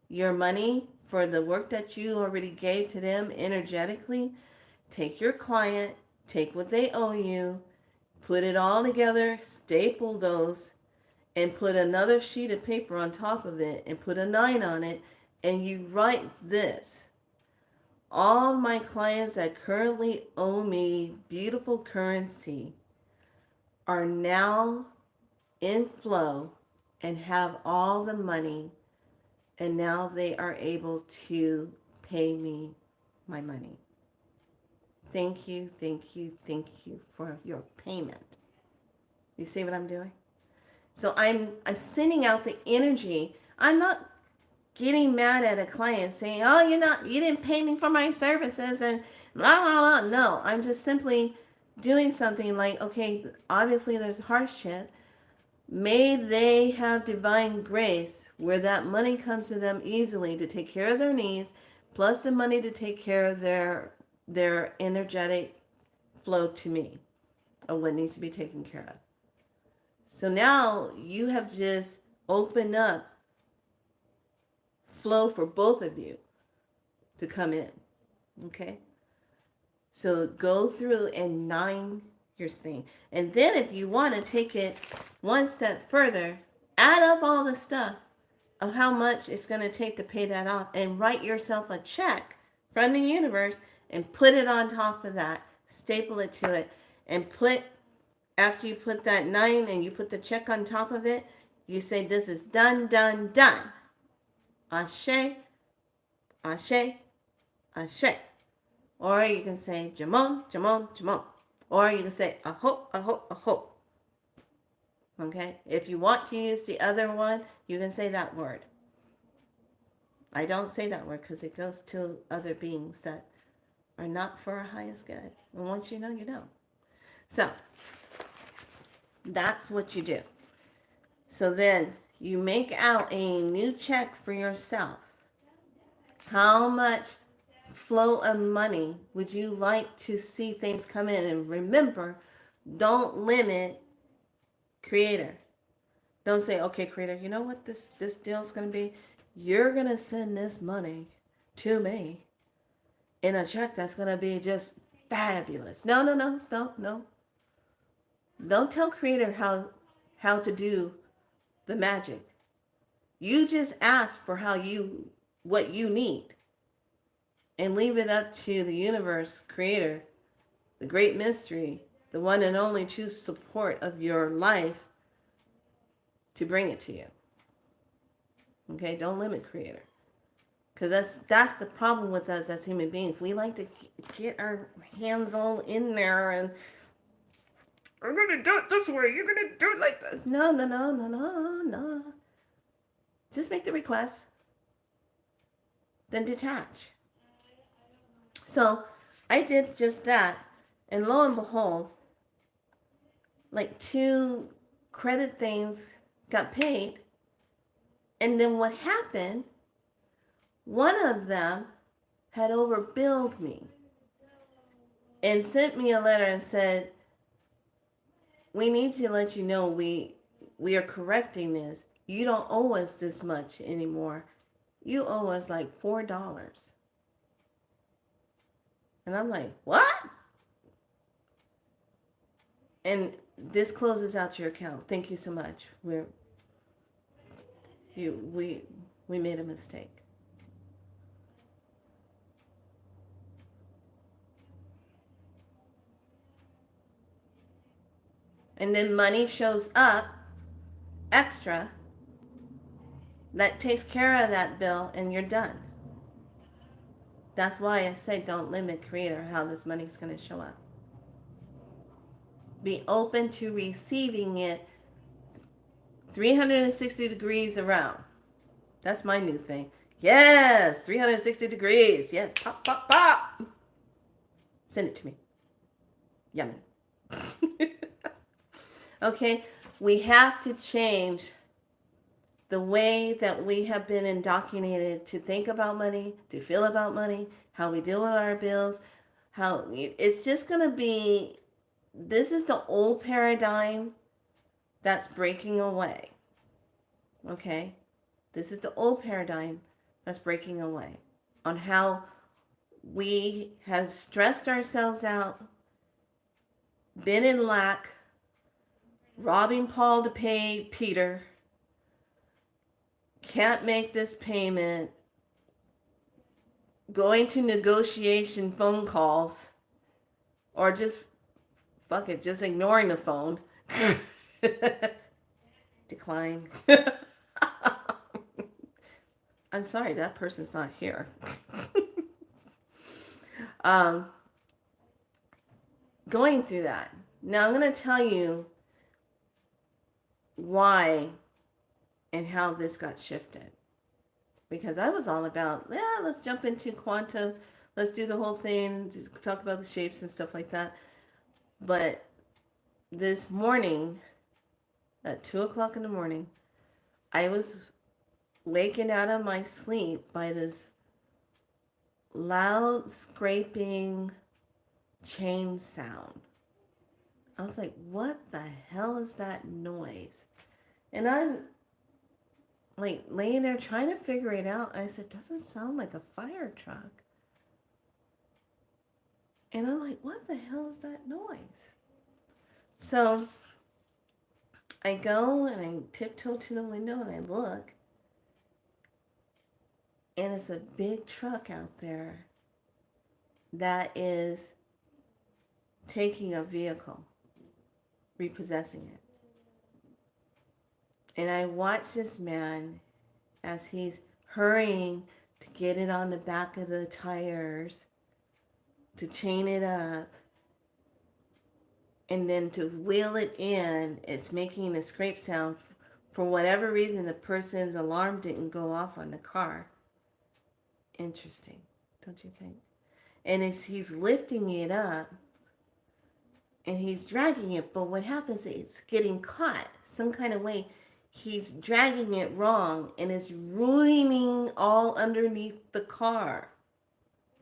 your money for the work that you already gave to them energetically, take your client, take what they owe you, put it all together, staple those, and put another sheet of paper on top of it and put a 9 on it, and you write this. All my clients that currently owe me beautiful currency are now in flow and have all the money, and now they are able to pay me my money. Thank you, thank you, thank you for your payment. You see what I'm doing? So I'm sending out the energy. I'm not getting mad at a client saying, oh, you didn't pay me for my services and blah, blah, blah. No, I'm just simply doing something like, okay, obviously there's hardship. May they have divine grace where that money comes to them easily to take care of their needs, plus the money to take care of their energetic flow to me of what needs to be taken care of. So now you have just opened up flow for both of you to come in. Okay? So go through and 9 your thing. And then if you want to take it one step further, add up all the stuff of how much it's going to take to pay that off and write yourself a check from the universe and put it on top of that. Staple it to it and after you put that 9 and you put the check on top of it, you say, this is done, done, done. Ashe, ashe, ashe. Or you can say, Jamon, Jamon, Jamon. Or you can say, aho, aho, aho. Okay? If you want to use the other one, you can say that word. I don't say that word because it goes to other beings that are not for our highest good. And once you know, you know. So, that's what you do. So then, you make out a new check for yourself. How much flow of money would you like to see things come in? And remember, don't limit Creator. Don't say, okay, Creator, you know what this deal's going to be? You're going to send this money to me in a check that's going to be just fabulous. No. Don't tell Creator how to do the magic. You just ask for what you need and leave it up to the universe, Creator, the great mystery, the one and only true support of your life to bring it to you. Okay, don't limit Creator. Because that's the problem with us as human beings. We like to get our hands all in there and we're going to do it this way. You're going to do it like this. No. Just make the request. Then detach. So I did just that. And lo and behold, like 2 credit things got paid. And then what happened, one of them had overbilled me and sent me a letter and said, we need to let you know we are correcting this. You don't owe us this much anymore. You owe us like $4. And I'm like, what? And this closes out your account. Thank you so much. We made a mistake. And then money shows up extra that takes care of that bill, and you're done. That's why I say don't limit Creator how this money is going to show up. Be open to receiving it 360 degrees around. That's my new thing. Yes, 360 degrees. Yes, pop, pop, pop. Send it to me. Yummy. Okay, we have to change the way that we have been indoctrinated to think about money, to feel about money, how we deal with our bills, how it's just going to be, this is the old paradigm that's breaking away. Okay? This is the old paradigm that's breaking away on how we have stressed ourselves out, been in lack, robbing Paul to pay Peter, can't make this payment, going to negotiation phone calls, or just, fuck it, just ignoring the phone. Decline. I'm sorry, that person's not here. Going through that. Now I'm going to tell you why and how this got shifted. Because I was all about, let's jump into quantum, let's do the whole thing, just talk about the shapes and stuff like that. But this morning, at 2 o'clock in the morning, I was waken out of my sleep by this loud scraping chain sound. I was like, what the hell is that noise? And I'm like laying there trying to figure it out. I said, doesn't sound like a fire truck. And I'm like, what the hell is that noise? So I go and I tiptoe to the window and I look. And it's a big truck out there that is taking a vehicle, repossessing it. And I watch this man as he's hurrying to get it on the back of the tires, to chain it up, and then to wheel it in. It's making a scrape sound. For whatever reason, the person's alarm didn't go off on the car. Interesting, don't you think? And as he's lifting it up, and he's dragging it, but what happens is it's getting caught some kind of way. He's dragging it wrong, and it's ruining all underneath the car.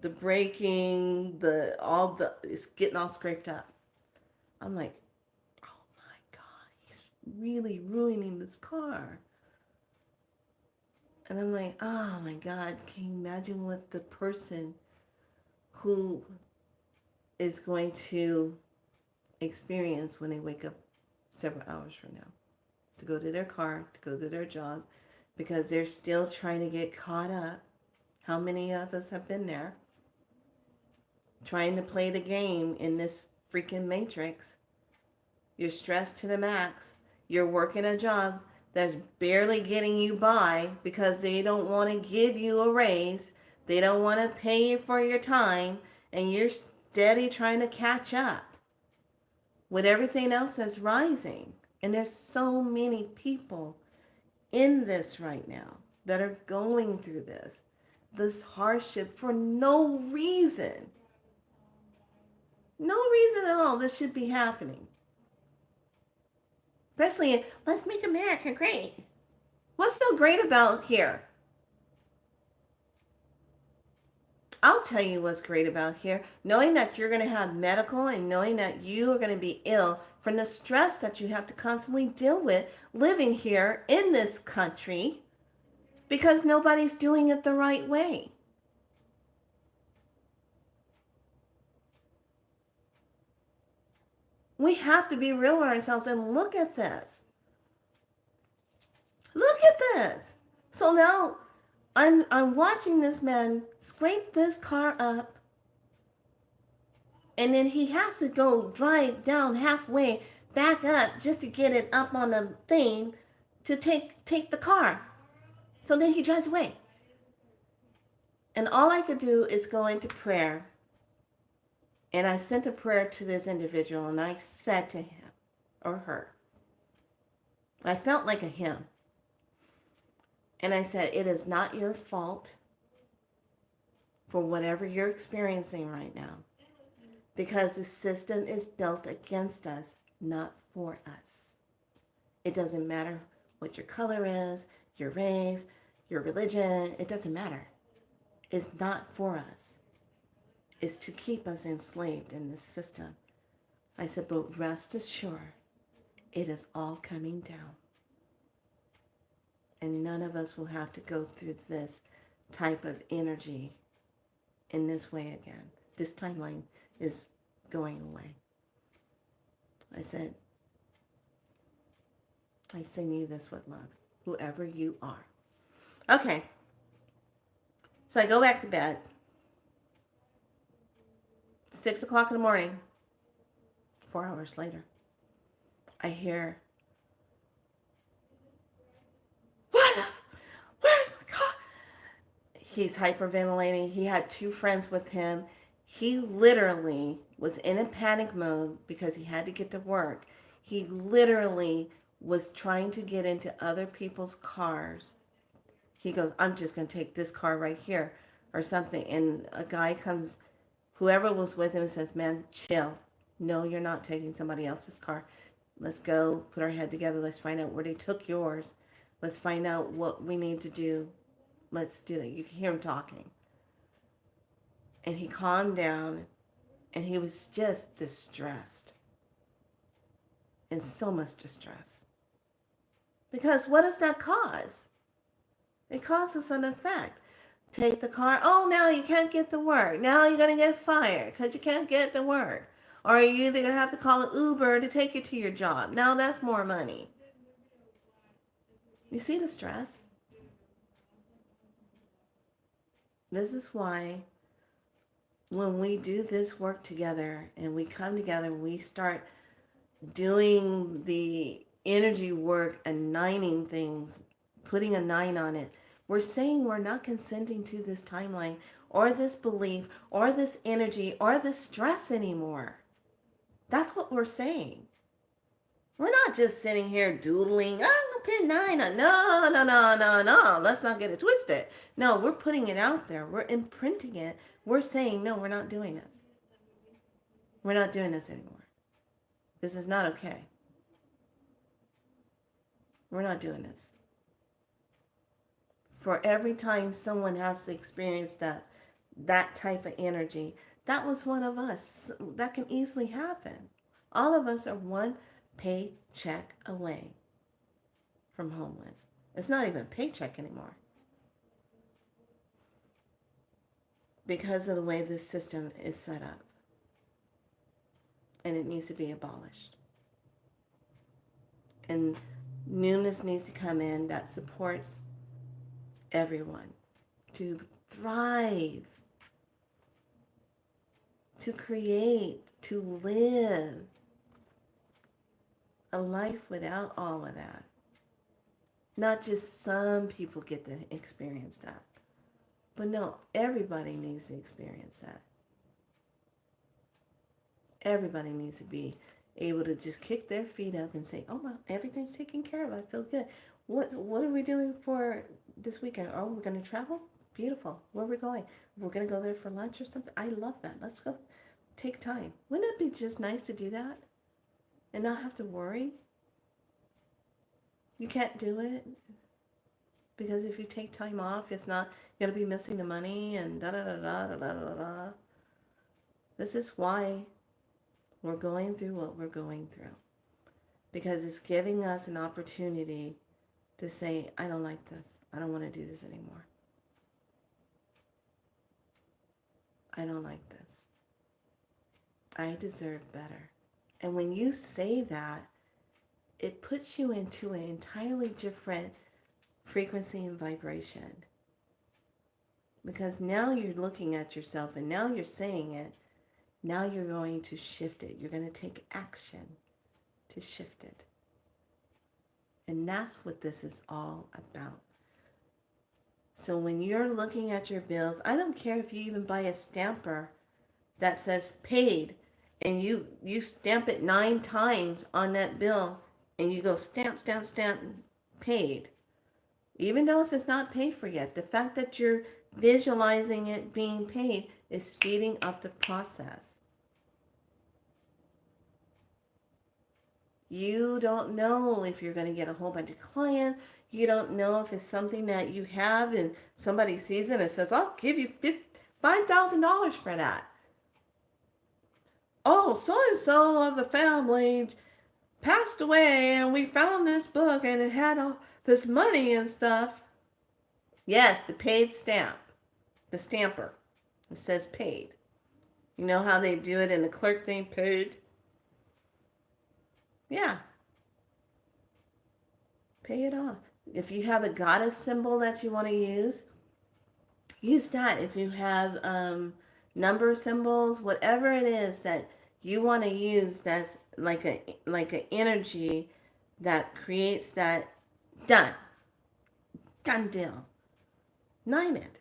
The braking, it's getting all scraped up. I'm like, oh my God, he's really ruining this car. And I'm like, oh my God, can you imagine what the person who is going to experience when they wake up several hours from now, to go to their car, to go to their job, because they're still trying to get caught up. How many of us have been there? Trying to play the game in this freaking matrix. You're stressed to the max. You're working a job that's barely getting you by because they don't want to give you a raise. They don't want to pay you for your time, and you're steady trying to catch up with everything else that's rising. And there's so many people in this right now that are going through this hardship for no reason. No reason at all this should be happening. Especially, let's make America great. What's so great about here? I'll tell you what's great about here. Knowing that you're going to have medical and knowing that you are going to be ill from the stress that you have to constantly deal with living here in this country because nobody's doing it the right way. We have to be real with ourselves and look at this. Look at this. So now I'm watching this man scrape this car up, and then he has to go drive down halfway back up just to get it up on the thing to take the car. So then he drives away. And all I could do is go into prayer. And I sent a prayer to this individual, and I said to him or her, I felt like a him. And I said, it is not your fault for whatever you're experiencing right now, because the system is built against us, not for us. It doesn't matter what your color is, your race, your religion. It doesn't matter. It's not for us. It's to keep us enslaved in this system. I said, but rest assured, it is all coming down. And none of us will have to go through this type of energy in this way again. This timeline is going away. I said, I send you this with love, whoever you are. Okay. So I go back to bed. 6 o'clock in the morning, 4 hours later, I hear, where's my car? He's hyperventilating. He had 2 friends with him. He literally was in a panic mode because he had to get to work. He literally was trying to get into other people's cars. He goes, I'm just going to take this car right here or something. And a guy comes, whoever was with him, says, man, chill. No, you're not taking somebody else's car. Let's go put our head together. Let's find out where they took yours. Let's find out what we need to do. Let's do that. You can hear him talking. And he calmed down, and he was just distressed. In so much distress. Because what does that cause? It causes an effect. Take the car. Oh, now you can't get to work. Now you're going to get fired because you can't get to work. Or you're either going to have to call an Uber to take you to your job. Now that's more money. You see the stress? This is why when we do this work together and we come together, we start doing the energy work and nining things, putting a 9 on it. We're saying we're not consenting to this timeline or this belief or this energy or this stress anymore. That's what we're saying. We're not just sitting here doodling, I'm going to put 9 on. No. Let's not get it twisted. No, we're putting it out there. We're imprinting it. We're saying, no, we're not doing this. We're not doing this anymore. This is not okay. We're not doing this. For every time someone has to experience that type of energy, that was one of us. That can easily happen. All of us are one paycheck away from homeless. It's not even a paycheck anymore. Because of the way this system is set up. And it needs to be abolished. And newness needs to come in that supports everyone to thrive, to create, to live a life without all of that. Not just some people get to experience that. But no, everybody needs to experience that. Everybody needs to be able to just kick their feet up and say, oh, well, everything's taken care of. I feel good. What are we doing for this weekend? Oh, we're going to travel? Beautiful. Where are we going? We're going to go there for lunch or something? I love that. Let's go. take time. Wouldn't it be just nice to do that and not have to worry? You can't do it because if you take time off, it's not, you're going to be missing the money and da da da da da da da da. This is why we're going through what we're going through, because it's giving us an opportunity to say, I don't like this. I don't want to do this anymore. I don't like this. I deserve better. And when you say that, it puts you into an entirely different frequency and vibration. Because now you're looking at yourself and now you're saying it. Now you're going to shift it. You're going to take action to shift it. And that's what this is all about. So when you're looking at your bills, I don't care if you even buy a stamper that says paid, and you stamp it 9 times on that bill, and you go stamp, stamp, stamp, paid. Even though if it's not paid for yet, the fact that you're visualizing it being paid is speeding up the process. You don't know if you're going to get a whole bunch of clients. You don't know if it's something that you have and somebody sees it and says, I'll give you $5,000 for that. Oh, so-and-so of the family passed away and we found this book and it had all this money and stuff. Yes, the paid stamp. The stamper. It says paid. You know how they do it in the clerk thing, paid? Yeah. Pay it off. If you have a goddess symbol that you want to use that. If you have number symbols, whatever it is that you want to use, that's like an energy that creates that done deal. 9 it.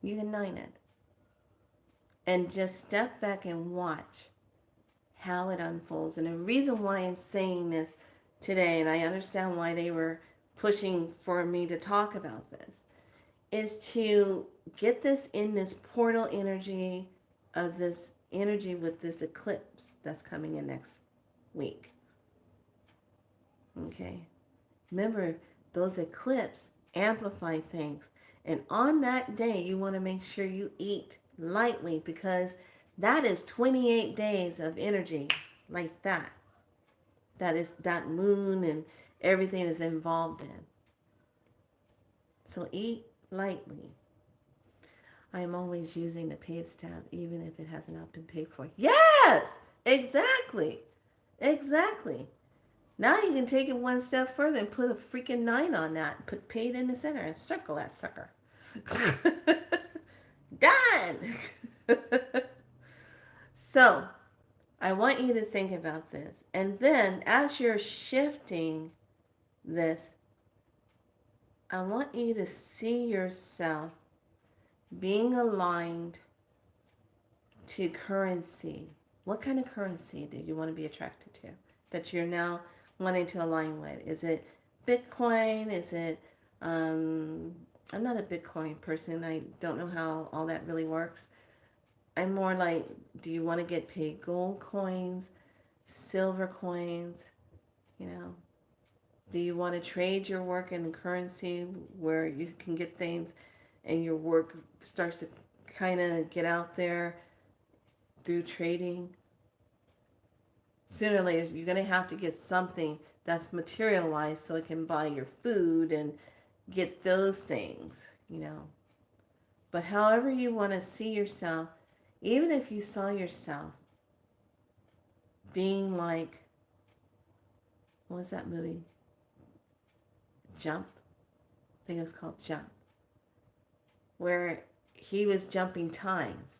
You can 9 it. And just step back and watch how it unfolds. And the reason why I'm saying this today, and I understand why they were pushing for me to talk about this, is to get this in this portal energy of this energy with this eclipse that's coming in next week. Okay? Remember, those eclipses amplify things. And on that day, you want to make sure you eat lightly, because that is 28 days of energy like that. That is that moon and everything is involved in. So eat lightly. I am always using the paid stamp, even if it has not been paid for. Yes, exactly. Exactly. Now you can take it one step further and put a freaking 9 on that. Put paid in the center and circle that sucker. Done. So I want you to think about this. And then as you're shifting this, I want you to see yourself being aligned to currency. What kind of currency do you want to be attracted to that you're now wanting to align with? Is it Bitcoin? Is it, I'm not a Bitcoin person. I don't know how all that really works. I'm more like, do you want to get paid gold coins, silver coins, you know? Do you want to trade your work in currency where you can get things and your work starts to kind of get out there through trading? Sooner or later, you're going to have to get something that's materialized so it can buy your food and get those things, you know. But however you want to see yourself, even if you saw yourself being like, what was that movie? Jump? I think it was called Jump. Where he was jumping times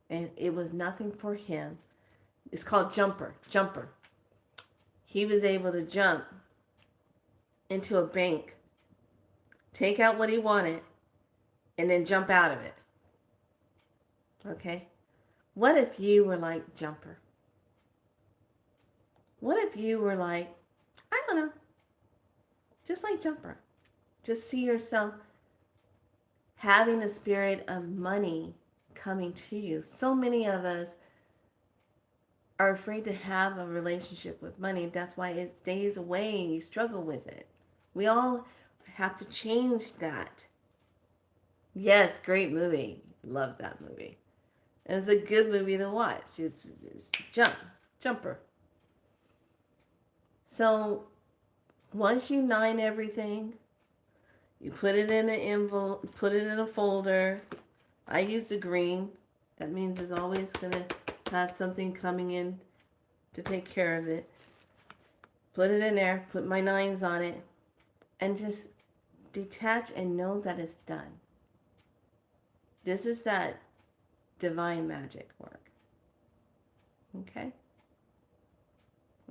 and it was nothing for him. It's called Jumper. He was able to jump into a bank, take out what he wanted, and then jump out of it. Okay? What if you were like Jumper? What if you were like, I don't know, just like Jumper? Just see yourself having the spirit of money coming to you. So many of us are afraid to have a relationship with money. That's why it stays away and you struggle with it. We all have to change that. Yes, great movie. Love that movie. It's a good movie to watch. It's jumper. So once you nine everything, you put it in an envelope, put it in a folder. I use the green. That means it's always gonna have something coming in to take care of it. Put it in there, put my nines on it, and just detach and know that it's done. This is that divine magic work. Okay?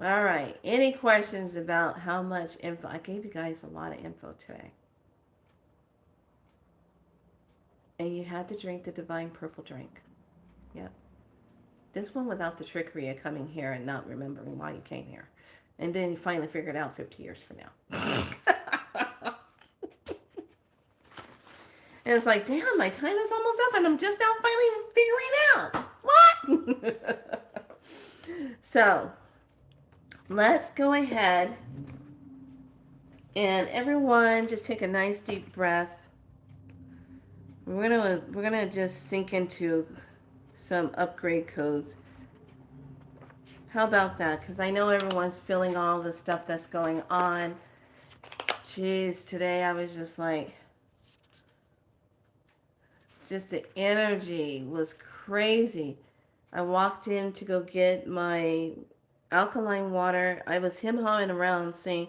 All right. Any questions about how much info? I gave you guys a lot of info today. And you had to drink the divine purple drink. Yep. This one without the trickery of coming here and not remembering why you came here. And then you finally figured it out 50 years from now. And it's like, damn, my time is almost up and I'm just now finally figuring it out. What? So, let's go ahead and everyone just take a nice deep breath. We're gonna just sink into some upgrade codes. How about that? Because I know everyone's feeling all the stuff that's going on. Jeez, today I was just like, just the energy was crazy. I walked in to go get my alkaline water. I was him-hawing around saying,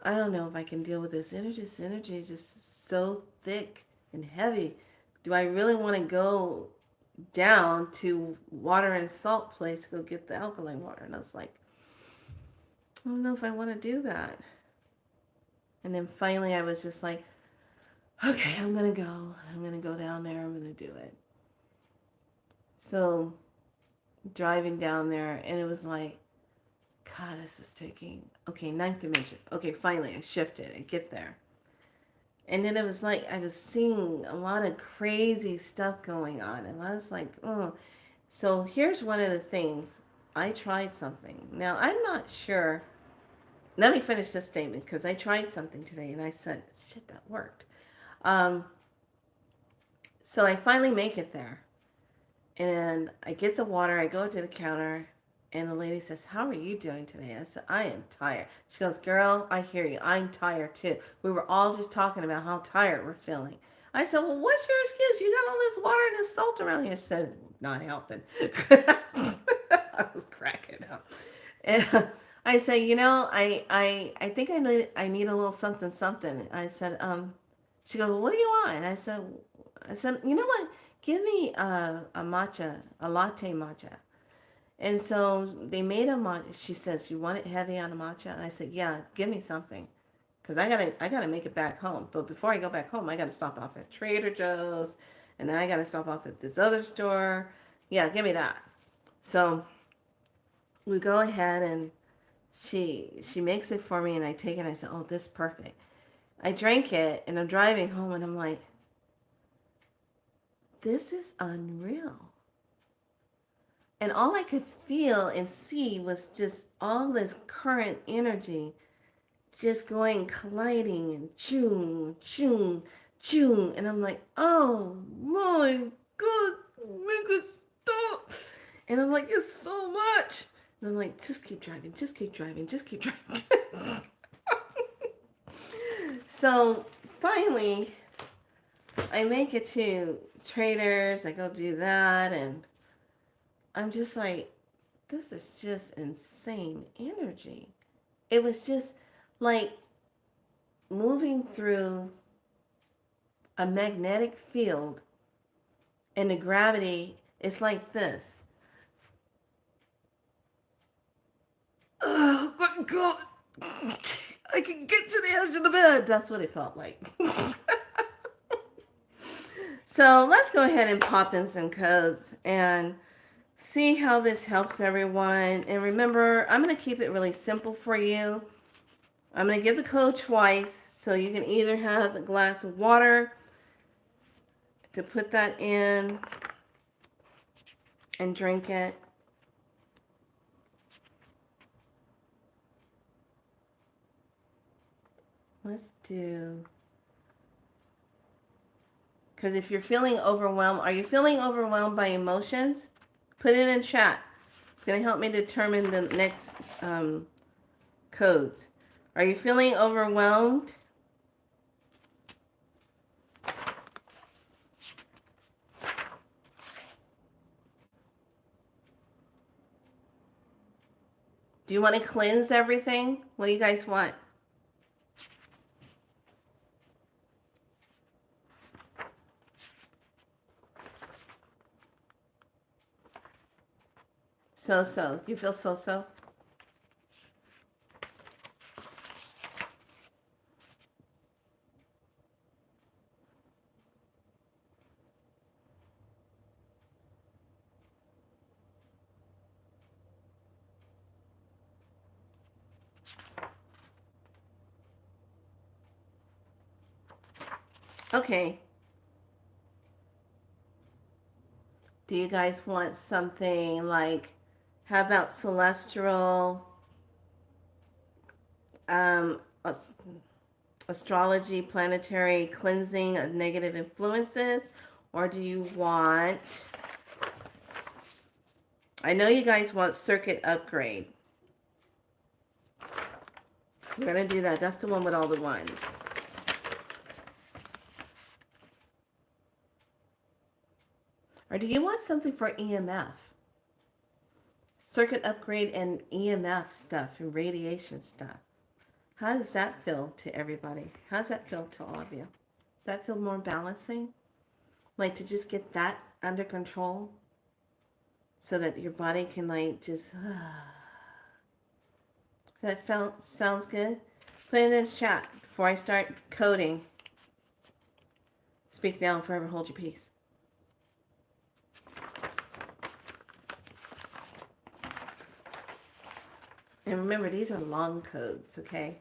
I don't know if I can deal with this. This energy is just so thick and heavy. Do I really want to go down to water and salt place to go get the alkaline water? And I was like, I don't know if I want to do that. And then finally I was just like, okay, I'm going to go. I'm going to go down there. I'm going to do it. So driving down there and it was like, God, this is taking, okay, ninth dimension. Okay, finally I shifted. I get there. And then it was like I was seeing a lot of crazy stuff going on. And I was like, oh. So here's one of the things. I tried something. Now, I'm not sure. Let me finish this statement because I tried something today and I said, shit, that worked. So I finally make it there. And I get the water. I go to the counter. And the lady says, how are you doing today? I said, I am tired. She goes, girl, I hear you. I'm tired too. We were all just talking about how tired we're feeling. I said, well, what's your excuse? You got all this water and this salt around here. She said, not helping. I was cracking up. And I said, you know, I think I need a little something, something. I said, she goes, well, what do you want? And I said, you know what? Give me a matcha, a latte matcha. And so they made a matcha. She says, you want it heavy on a matcha? And I said, yeah, give me something. Because I gotta make it back home. But before I go back home, I gotta stop off at Trader Joe's. And then I gotta stop off at this other store. Yeah, give me that. So we go ahead and she makes it for me and I take it and I said, oh, this is perfect. I drank it and I'm driving home and I'm like, this is unreal. And all I could feel and see was just all this current energy just going, colliding and choom, choom, choom. And I'm like, oh my God, make it stop. And I'm like, it's so much. And I'm like, just keep driving, just keep driving, just keep driving. So finally, I make it to Traders. I go do that and I'm just like, this is just insane energy. It was just like moving through a magnetic field and the gravity is like this. Oh my God. I can get to the edge of the bed. That's what it felt like. So let's go ahead and pop in some codes and see how this helps everyone. And remember, I'm going to keep it really simple for you. I'm going to give the code twice. So you can either have a glass of water to put that in and drink it. Let's do, because if you're feeling overwhelmed, are you feeling overwhelmed by emotions? Put it in chat. It's going to help me determine the next codes. Are you feeling overwhelmed? Do you want to cleanse everything? What do you guys want? So-so. You feel so-so? Okay. Do you guys want something like, how about celestial, um, astrology, planetary cleansing of negative influences? Or do you want, I know you guys want circuit upgrade. We're going to do that. That's the one with all the ones. Or do you want something for EMF? Circuit upgrade and EMF stuff and radiation stuff. How does that feel to everybody? How does that feel to all of you? Does that feel more balancing? Like to just get that under control so that your body can like just... sounds good? Put it in chat before I start coding. Speak now and forever hold your peace. And remember, these are long codes, okay?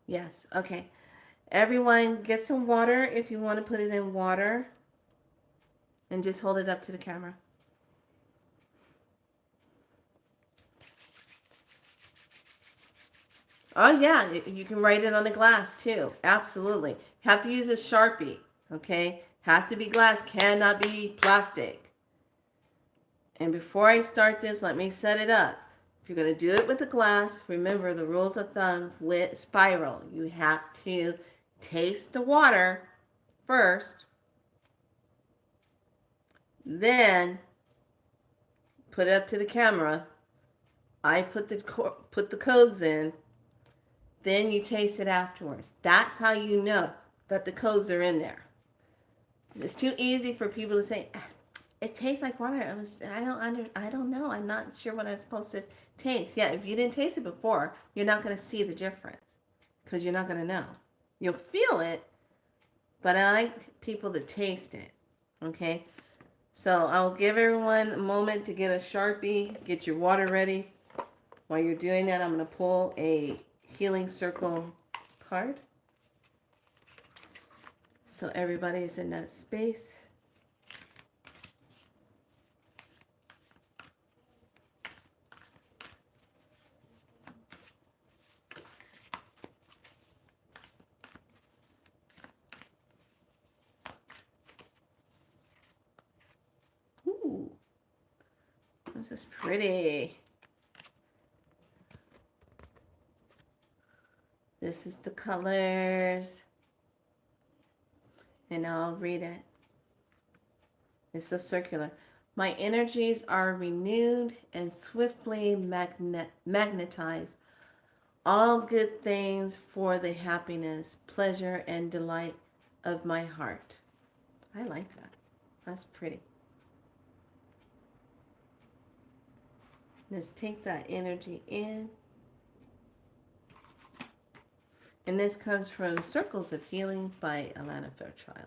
Yes, okay. Everyone, get some water if you want to put it in water. And just hold it up to the camera. Oh, yeah, you can write it on the glass, too. Absolutely. Have to use a Sharpie, okay? Has to be glass, cannot be plastic. And before I start this, let me set it up. If you're going to do it with the glass, remember the rules of thumb with spiral. You have to taste the water first, then put it up to the camera. I put the codes in, then you taste it afterwards. That's how you know that the codes are in there. It's too easy for people to say, it tastes like water. I don't know. I'm not sure what I'm supposed to taste. Yeah, if you didn't taste it before, you're not going to see the difference because you're not going to know. You'll feel it, but I like people to taste it. Okay? So I'll give everyone a moment to get a Sharpie, get your water ready. While you're doing that, I'm going to pull a healing circle card. So everybody's in that space. Ooh, this is pretty. This is the colors. And I'll read it. It's a circular. My energies are renewed and swiftly magnetized. All good things for the happiness, pleasure, and delight of my heart. I like that. That's pretty. Let's take that energy in. And this comes from Circles of Healing by Alana Fairchild.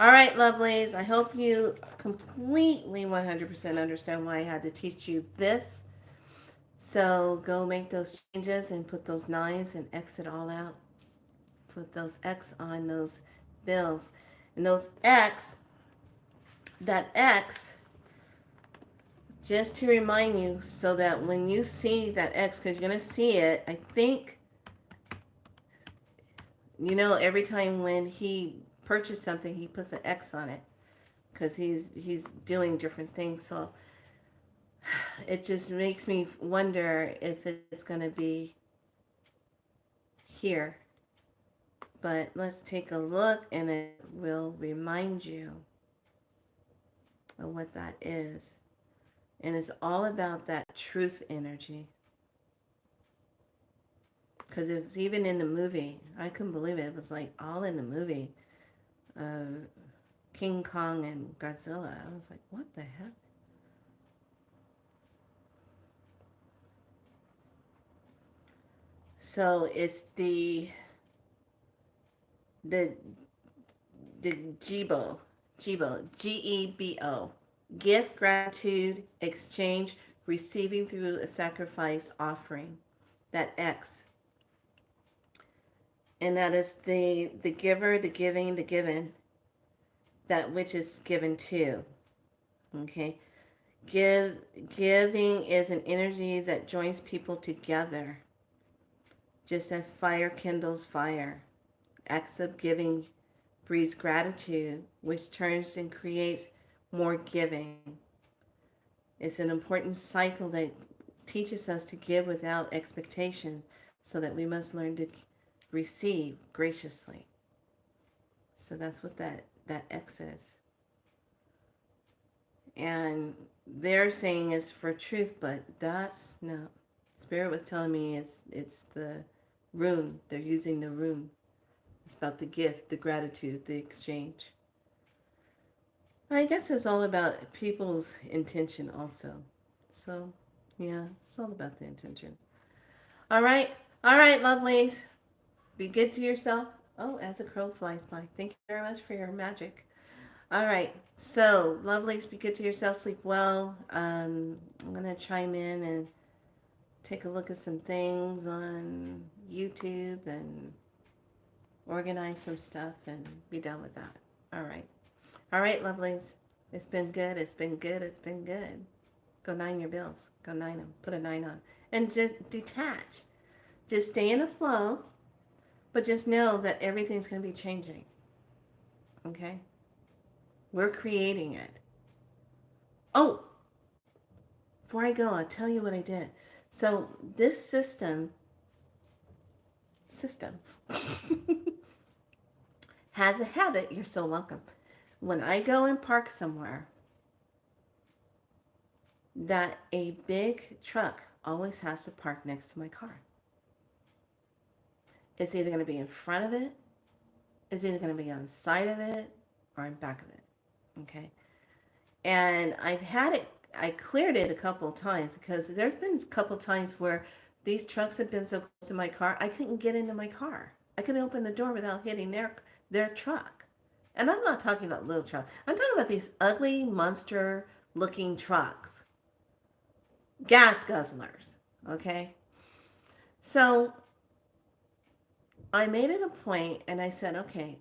All right, lovelies. I hope you completely 100% understand why I had to teach you this. So go make those changes and put those nines and X it all out. Put those X on those bills. And those X, that X, just to remind you so that when you see that X, because you're going to see it, I think, you know, every time when he purchased something, he puts an X on it because he's doing different things. So it just makes me wonder if it's going to be here. But let's take a look and it will remind you of what that is. And it's all about that truth energy. Because it was even in the movie. I couldn't believe it. It was like all in the movie. King Kong and Godzilla. I was like, what the heck? So it's the Gebo, Gebo, gift, gratitude, exchange, receiving through a sacrifice offering, that X. And that is the giver, the giving, the given, that which is given to. Okay? Giving is an energy that joins people together, just as fire kindles fire. Acts of giving breeds gratitude, which turns and creates more giving. It's an important cycle that teaches us to give without expectation, so that we must learn to receive graciously. So that's what that X is. And they're saying it's for truth, but that's no. Spirit was telling me it's the rune. They're using the rune. It's about the gift, the gratitude, the exchange. I guess it's all about people's intention also. So, yeah, it's all about the intention. All right, lovelies. Be good to yourself. Oh, as a crow flies by. Thank you very much for your magic. All right, so lovelies, be good to yourself. Sleep well. I'm going to chime in and take a look at some things on YouTube and organize some stuff and be done with that. All right, lovelies. It's been good. It's been good. It's been good. Go 9 your bills. Go 9 them. Put a 9 on. And detach. Just stay in a flow, but just know that everything's going to be changing. Okay? We're creating it. Oh, before I go, I'll tell you what I did. So this system has a habit. You're so welcome. When I go and park somewhere, that a big truck always has to park next to my car. It's either going to be in front of it, it's either going to be on the side of it, or in back of it. Okay? And I've had it, I cleared it a couple of times because there's been a couple of times where these trucks have been so close to my car, I couldn't get into my car. I couldn't open the door without hitting their truck. And I'm not talking about little trucks. I'm talking about these ugly monster looking trucks. Gas guzzlers. Okay? So I made it a point and I said, okay,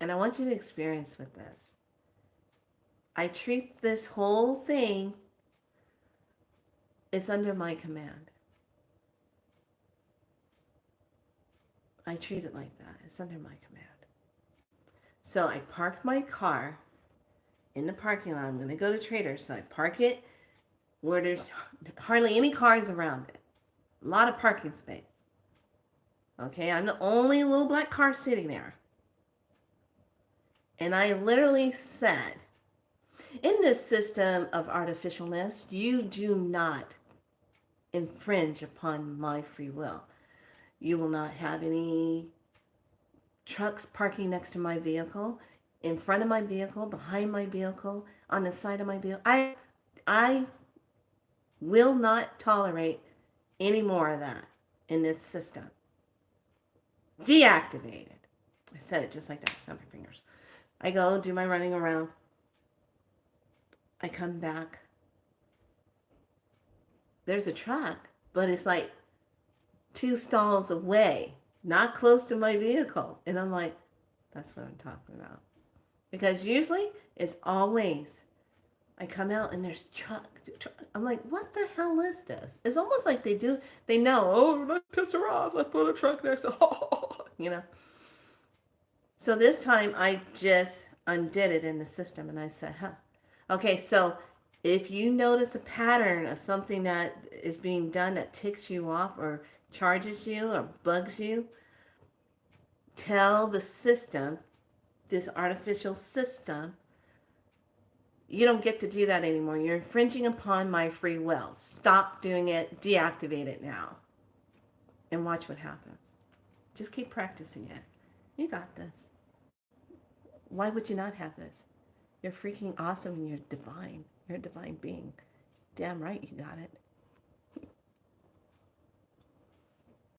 and I want you to experience with this. I treat this whole thing, it's under my command. I treat it like that. It's under my command. So I parked my car in the parking lot. I'm going to go to Trader's. So I park it where there's hardly any cars around it. A lot of parking space. Okay, I'm the only little black car sitting there. And I literally said, in this system of artificialness, you do not infringe upon my free will. You will not have any trucks parking next to my vehicle, in front of my vehicle, behind my vehicle, on the side of my vehicle. I will not tolerate any more of that in this system. Deactivated. I said it just like that. Snap your fingers. I go do my running around. I come back. There's a truck, but it's like 2 stalls away, not close to my vehicle. And I'm like, that's what I'm talking about. Because usually it's always, I come out and there's truck. I'm like, what the hell is this? It's almost like they know, oh, let's piss her off. Let's put a truck next to, you know. So this time I just undid it in the system and I said, okay, so if you notice a pattern of something that is being done that ticks you off or charges you or bugs you, tell the system, this artificial system, you don't get to do that anymore. You're infringing upon my free will. Stop doing it. Deactivate it now. And watch what happens. Just keep practicing it. You got this. Why would you not have this? You're freaking awesome and you're divine. You're a divine being. Damn right you got it.